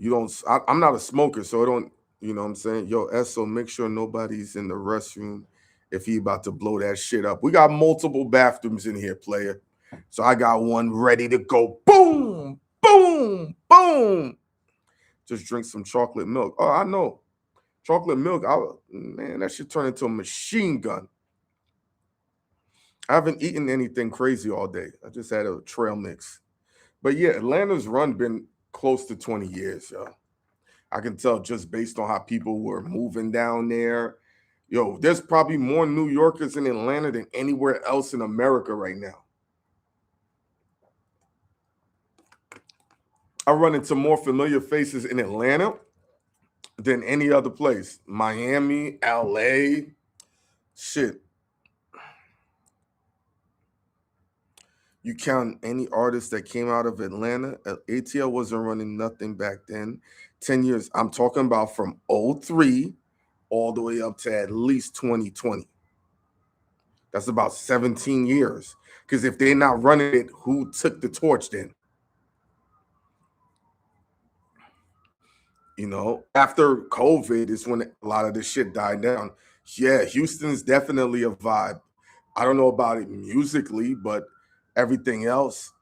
I'm not a smoker, so I don't, you know what I'm saying? Yo, Esso, make sure nobody's in the restroom if he about to blow that shit up. We got multiple bathrooms in here, player. So I got one ready to go. Boom, boom, boom. Just drink some chocolate milk. Oh, I know. Chocolate milk, man, that should turn into a machine gun. I haven't eaten anything crazy all day. I just had a trail mix. But yeah, Atlanta's run been close to 20 years, yo. I can tell just based on how people were moving down there. Yo, there's probably more New Yorkers in Atlanta than anywhere else in America right now. I run into more familiar faces in Atlanta than any other place. Miami, LA, shit. You count any artist that came out of Atlanta, ATL wasn't running nothing back then. 10 years. I'm talking about from 03 all the way up to at least 2020. That's about 17 years. Because if they're not running it, who took the torch then? You know, after COVID is when a lot of this shit died down. Yeah, Houston's definitely a vibe. I don't know about it musically, but everything else,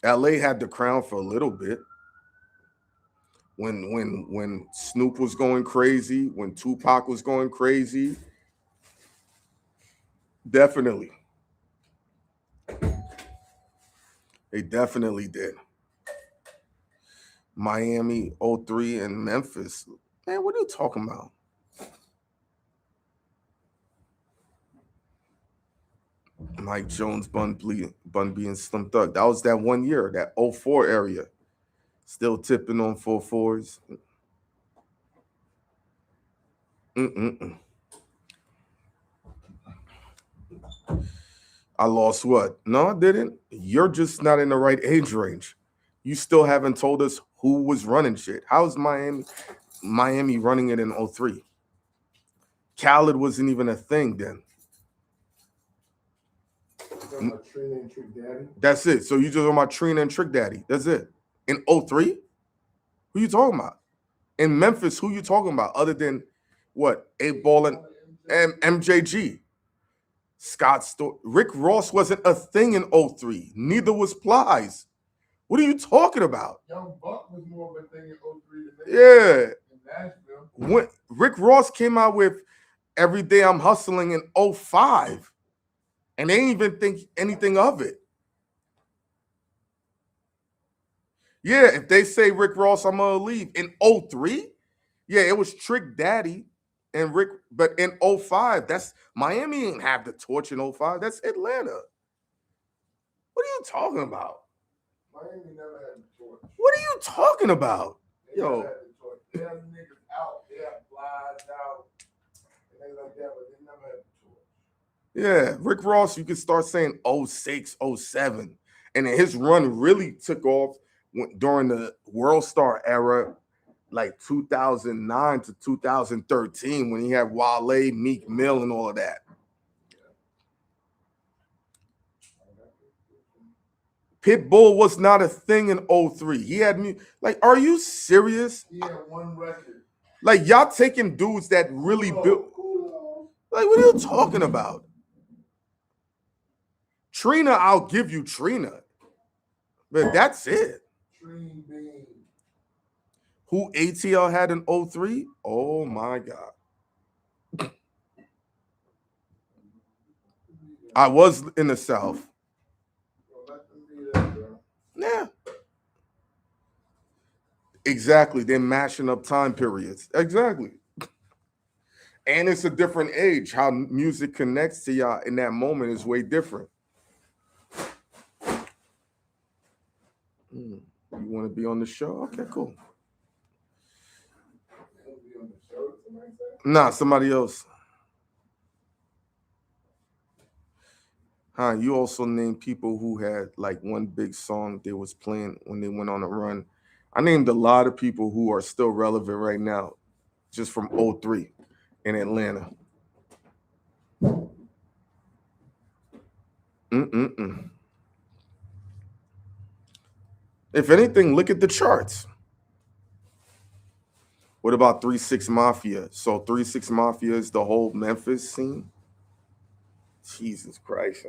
LA had the crown for a little bit. When Snoop was going crazy, when Tupac was going crazy, definitely. They definitely did. Miami, 03, and Memphis. Man, what are you talking about? Mike Jones, Bun B, and Slim Thug. That was that 1 year, that 04 area. Still tipping on 4-4s. I lost what? No, I didn't. You're just not in the right age range. You still haven't told us who was running shit. How's Miami running it in 03? Khaled wasn't even a thing then. Trina and Trick Daddy. That's it. So you just talking about Trina and Trick Daddy. That's it. In 03? Who you talking about? In Memphis, who you talking about? Other than what? 8Ball and MJG. Scott Rick Ross wasn't a thing in 03. Neither was Plies. What are you talking about? Young Buck was more of a thing in 03 than Yeah. in Nashville. When Rick Ross came out with Every Day I'm Hustling in 05. And they didn't even think anything of it. Yeah, if they say Rick Ross, I'm gonna leave. In 03, yeah, it was Trick Daddy and Rick, but in 05, that's Miami ain't have the torch in 05. That's Atlanta. What are you talking about? Miami never had the torch. What are you talking about? They Yo. never had the torch. They had niggas out. They had flies out. And things like that, but they never had the torch. Yeah, Rick Ross, you could start saying 06, 07. And then his run really took off during the World Star era, like 2009 to 2013, when he had Wale, Meek Mill, and all of that. Pitbull was not a thing in 03. He had me like, are you serious? He had one record. Like, y'all taking dudes that really built. Like, what are you talking about? Trina, I'll give you Trina. But that's it. Trina Bean. Who ATL had in 03? Oh my God. I was in the South. Yeah. Exactly. They're mashing up time periods. Exactly. And it's a different age. How music connects to y'all in that moment is way different. You want to be on the show? Okay, cool. Nah, somebody else. You also named people who had like one big song they was playing when they went on a run. I named a lot of people who are still relevant right now, just from 03 in Atlanta. If anything, look at the charts. What about 3 6 Mafia? So 3 6 Mafia is the whole Memphis scene? Jesus Christ.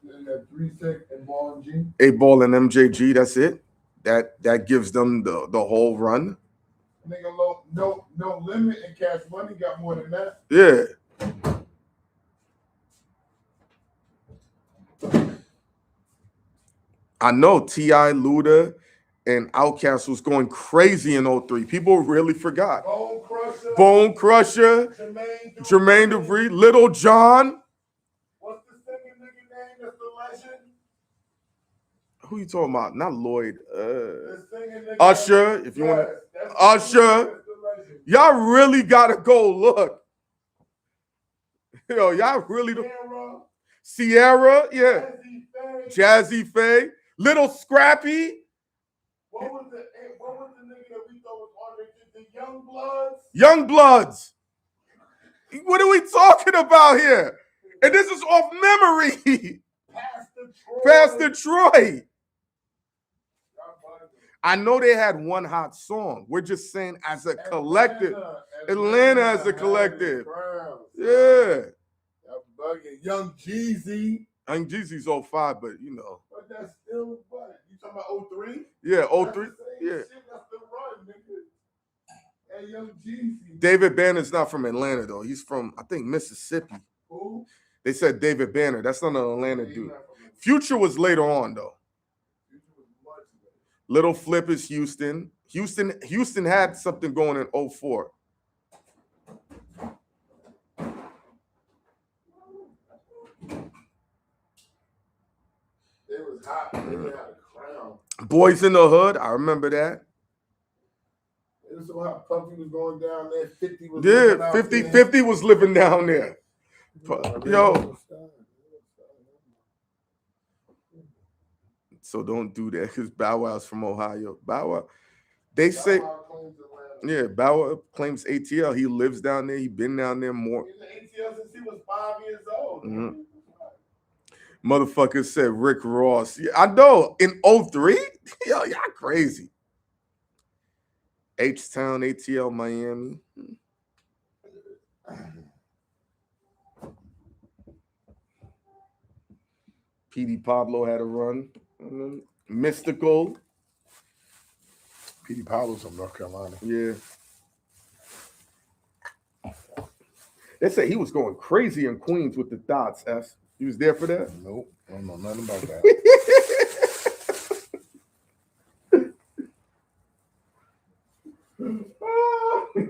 Then that 3 6 and Ball and G. 8Ball and MJG, that's it? That gives them the whole run? Nigga, no limit and Cash Money got more than that. Yeah. I know T.I., Luda, and Outkast was going crazy in 03. People really forgot. Bone Crusher, Jermaine Dupri, Little John. What's the singing nigga name that's the legend? Who you talking about? Not Lloyd. Usher, if you want to. Usher. Y'all really got to go look. Yo, y'all really do. Sierra, yeah. Jazzy Faye. Little Scrappy. What was the nigga that we thought was on the Young Bloods? Young Bloods. What are we talking about here? And this is off memory. Pastor Troy. I know they had one hot song. We're just saying as a collective. Atlanta as a collective. Yeah. Young Jeezy. Young Jeezy's 05, but you know. But that's still what? You talking about 03? Yeah, 03. Yeah. Shit, that's the run, nigga. Hey, Young Jeezy. David Banner's not from Atlanta, though. He's from, I think, Mississippi. Who? They said David Banner. That's not an Atlanta dude. Future was later on, though. Little Flip is Houston. Houston had something going in 04. They was hot. They had a crown. Boys in the Hood. I remember that. It was so how Puffy was going down there. 50 was living Yeah, out 50, there. 50 was living down there. Yo. So don't do that because Bow Wow's from Ohio. Bow Wow, they say, Bow Wow claims ATL. He lives down there. He been down there more. He's in ATL since he was 5 years old. Mm-hmm. Motherfucker said Rick Ross. Yeah, I know. In 03? Yo, y'all crazy. H-Town, ATL, Miami. PD Pablo had a run. Mystical. PD Pablo's from North Carolina. Yeah. They say he was going crazy in Queens with the dots, S. You was there for that? Nope. I don't know nothing about that.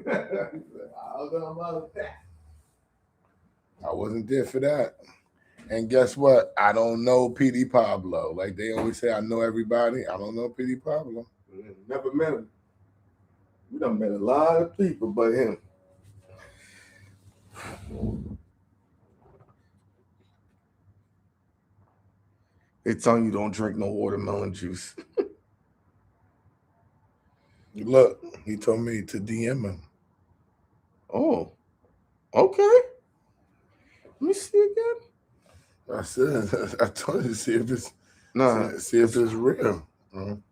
I don't know about that. I wasn't there for that. And guess what? I don't know PD Pablo. Like they always say, I know everybody. I don't know PD Pablo. Never met him. We done met a lot of people but him. They tell you don't drink no watermelon juice. Look, he told me to DM him. Oh, okay. Let me see again. I said, I told you to see if it's see if it's real. All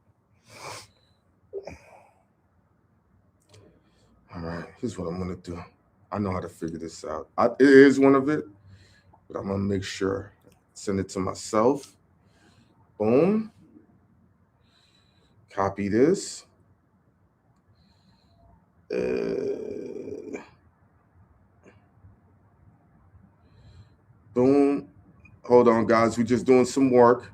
right, here's what I'm gonna do. I know how to figure this out. It is one of it, but I'm gonna make sure. Send it to myself. Boom. Copy this. Boom. Hold on, guys. We're just doing some work.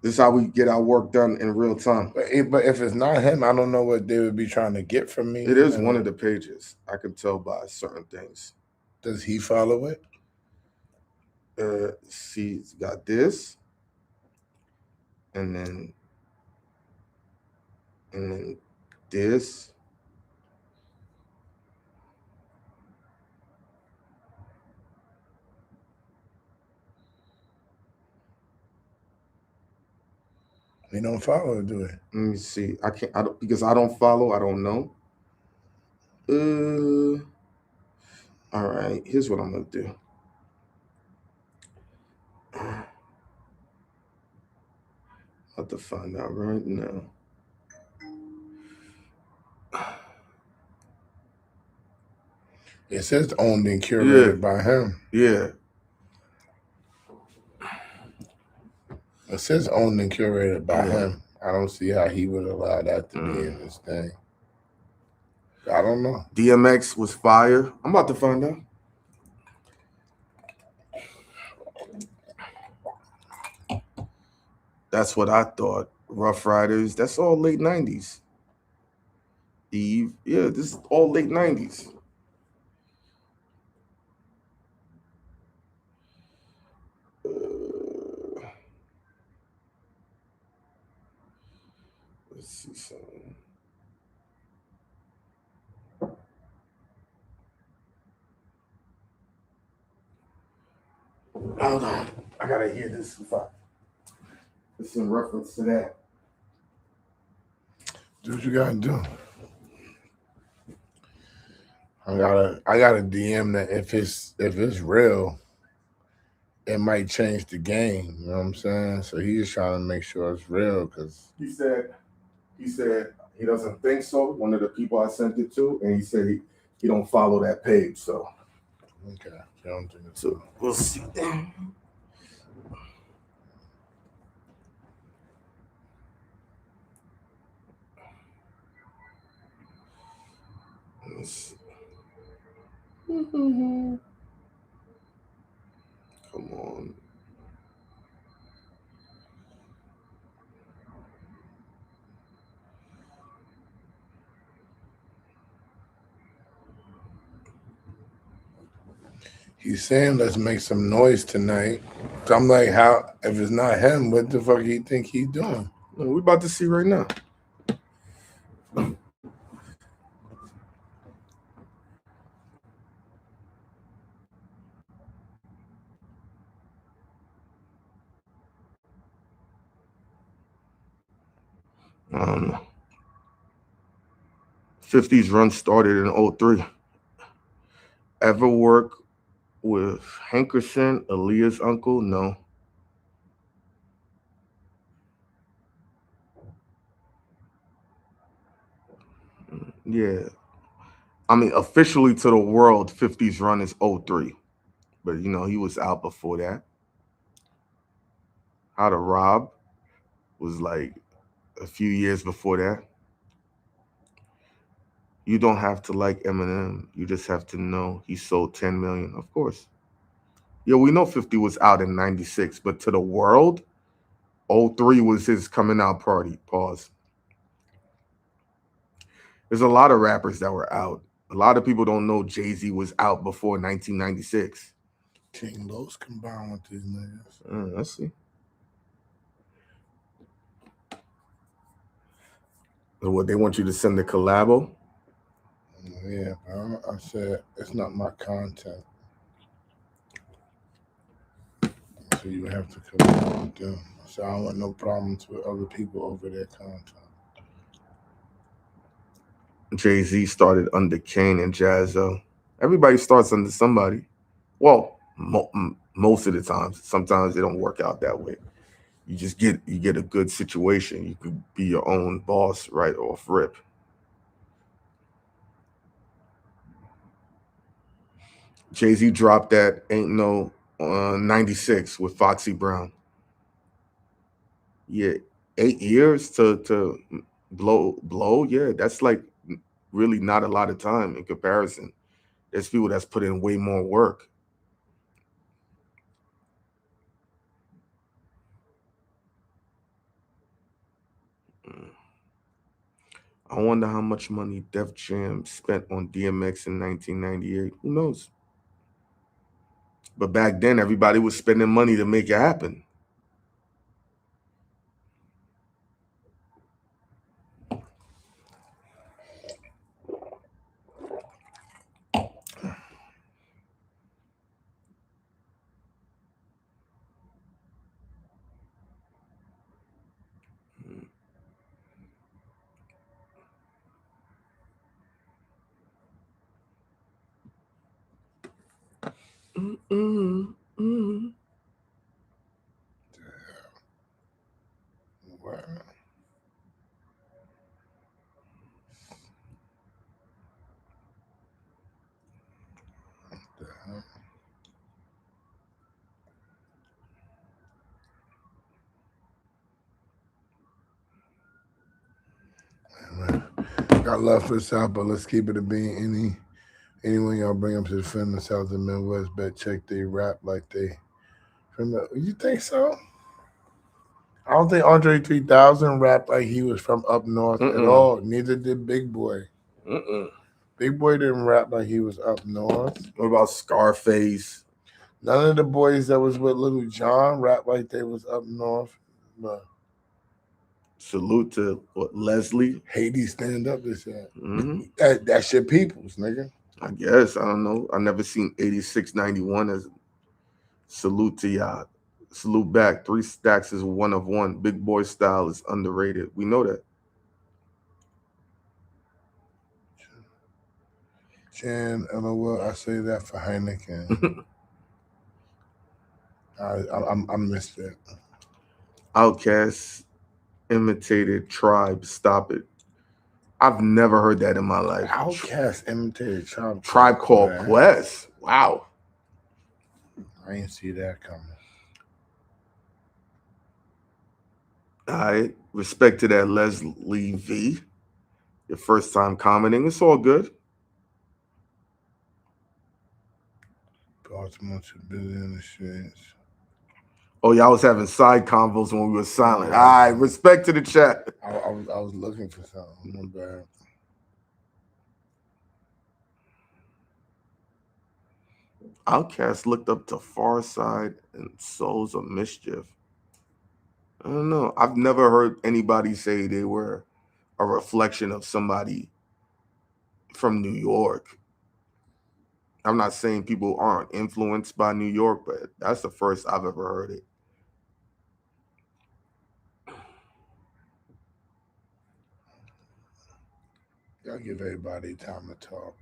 This is how we get our work done in real time. But if it's not him, I don't know what they would be trying to get from me. It is one of the pages. I can tell by certain things. Does he follow it? See, it's got this, and then this. He don't follow it, do it? Let me see. I don't because I don't follow. I don't know. All right. Here's what I'm gonna do. I have to find out right now. It says owned and curated by him. Yeah. It says owned and curated by him. I don't see how he would allow that to be in this thing. I don't know. DMX was fire. I'm about to find out. That's what I thought. Rough Riders. That's all late 90s. Eve. Yeah, this is all late 90s. Let's see something. Hold on. I gotta hear this. It's in reference to that. Do what you gotta do. I gotta DM that if it's real, it might change the game. You know what I'm saying? So he's trying to make sure it's real because he said he doesn't think so. One of the people I sent it to, and he said he don't follow that page. So okay, I don't think it's so we'll see. Let's see. Come on. He's saying let's make some noise tonight. So I'm like, how? If it's not him, what the fuck do you think he's doing? We're about to see right now. I don't know. 50's run started in 03. Ever work with Hankerson, Aaliyah's uncle? No. Yeah. I mean, officially to the world, 50's run is 03. But, you know, he was out before that. How to Rob was like a few years before that. You don't have to like Eminem. You just have to know he sold 10 million. Of course. Yeah, we know 50 was out in 96, but to the world, 03 was his coming out party. Pause. There's a lot of rappers that were out. A lot of people don't know Jay-Z was out before 1996. King Los combined with these niggas. Let's see. What, they want you to send the collabo? Yeah, I said it's not my content. So you have to collab with them. So I don't want no problems with other people over their content. Jay-Z started under Kane and Jazzo. Everybody starts under somebody. Well, most of the times. Sometimes it don't work out that way. You just get a good situation. You could be your own boss right off rip. Jay-Z dropped that Ain't No 96 with Foxy Brown. Yeah, 8 years to blow. Yeah, that's like really not a lot of time in comparison. There's people that's put in way more work. I wonder how much money Def Jam spent on DMX in 1998. Who knows? But back then, everybody was spending money to make it happen. Wow. Got love for the South, but let's keep it a being. Anyone y'all bring up to defend the South and Midwest, bet check they rap like they from the. You think so? I don't think Andre 3000 rapped like he was from up north at all. Neither did Big Boy. Big Boy didn't rap like he was up north. What about Scarface? None of the boys that was with Little John rapped like they was up north. But Salute to Leslie. Haiti stand up, they said. That's your peoples, nigga. I guess. I don't know. I never seen 8691 as salute to y'all. Salute back. 3 stacks is 1 of 1. Big boy style is underrated. We know that. Chan, LOL, I say that for Hynaken. I missed it. Outkast imitated Tribe. Stop it. I've never heard that in my life. Outkast imitated Tribe. Tribe Called Quest. Wow. I didn't see that coming. All right. Respect to that, Leslie V. Your first time commenting. It's all good. Baltimore too busy in the streets. Oh, y'all was having side convos when we were silent. All right. Respect to the chat. I was looking for something. My bad. Outcast looked up to Far Side and Souls of Mischief. I don't know. I've never heard anybody say they were a reflection of somebody from New York. I'm not saying people aren't influenced by New York, but that's the first I've ever heard it. Y'all give everybody time to talk.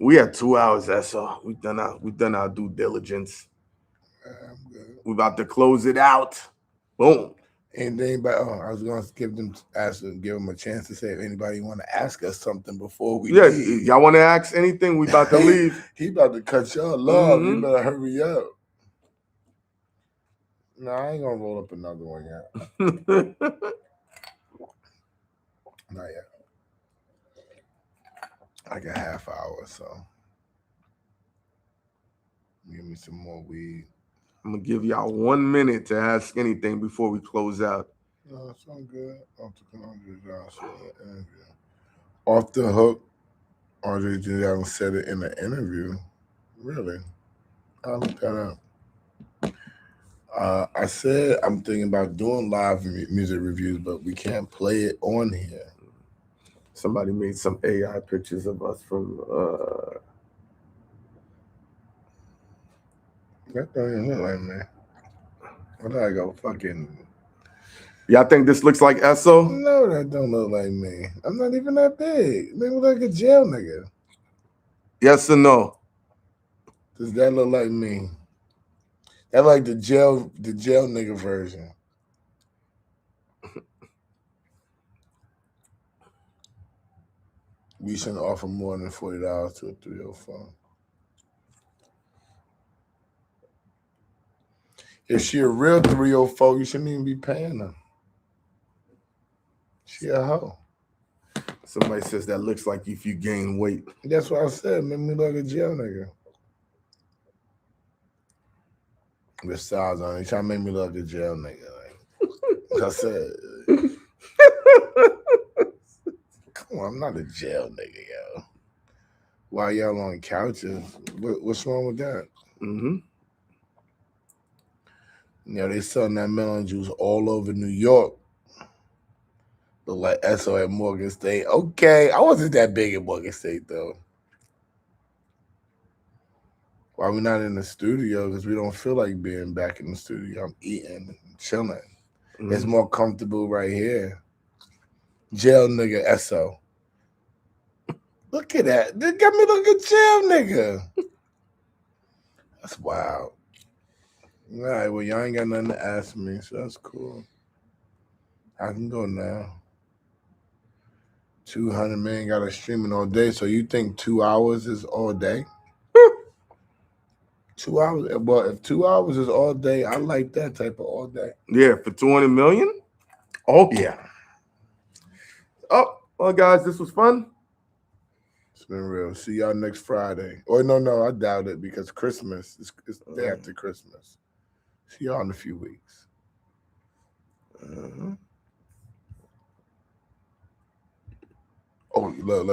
We had 2 hours, Esso. We done our due diligence. I'm good. We about to close it out. Boom. And anybody? Oh, I was gonna give them a chance to say if anybody want to ask us something before we leave. Y'all want to ask anything? We about to leave. He about to cut y'all off. You better hurry up. No, I ain't gonna roll up another one yet. Not yet. Like a half hour, so give me some more weed. I'm gonna give y'all 1 minute to ask anything before we close out. No, it's all good. Off the hook, Andre 3000 said it in the interview. Really? I'll look that up. I said I'm thinking about doing live music reviews, but we can't play it on here. Somebody made some AI pictures of us from. That don't even look like me. What I go fucking. Y'all think this looks like Esso? No, that don't look like me. I'm not even that big. They look like a jail nigga. Yes or no? Does that look like me? That like the jail nigga version. We shouldn't offer more than $40 to a 304. If she a real 304, you shouldn't even be paying her. She a hoe. Somebody says that looks like if you gain weight. That's what I said. Make me look like a jail nigga. With stars on it. You trying to make me look like a jail nigga. Like I said. Come on, I'm not a jail nigga, yo. Why y'all on couches? What's wrong with that? You know, they selling that melon juice all over New York. Look like Esso at Morgan State. Okay, I wasn't that big at Morgan State, though. Why we not in the studio? Because we don't feel like being back in the studio. I'm eating, chilling. It's more comfortable right here. Jail nigga Esso. Look at that. They got me looking jail nigga. That's wild. All right, well, y'all ain't got nothing to ask me, so that's cool. I can go now. 200 million got us streaming all day, so you think 2 hours is all day? 2 hours? Well, if 2 hours is all day, I like that type of all day. Yeah, for 200 million? Oh, yeah. Oh, well, guys, this was fun. It's been real. See y'all next Friday. Or no, I doubt it because Christmas is day after Christmas. See y'all in a few weeks. Oh, look.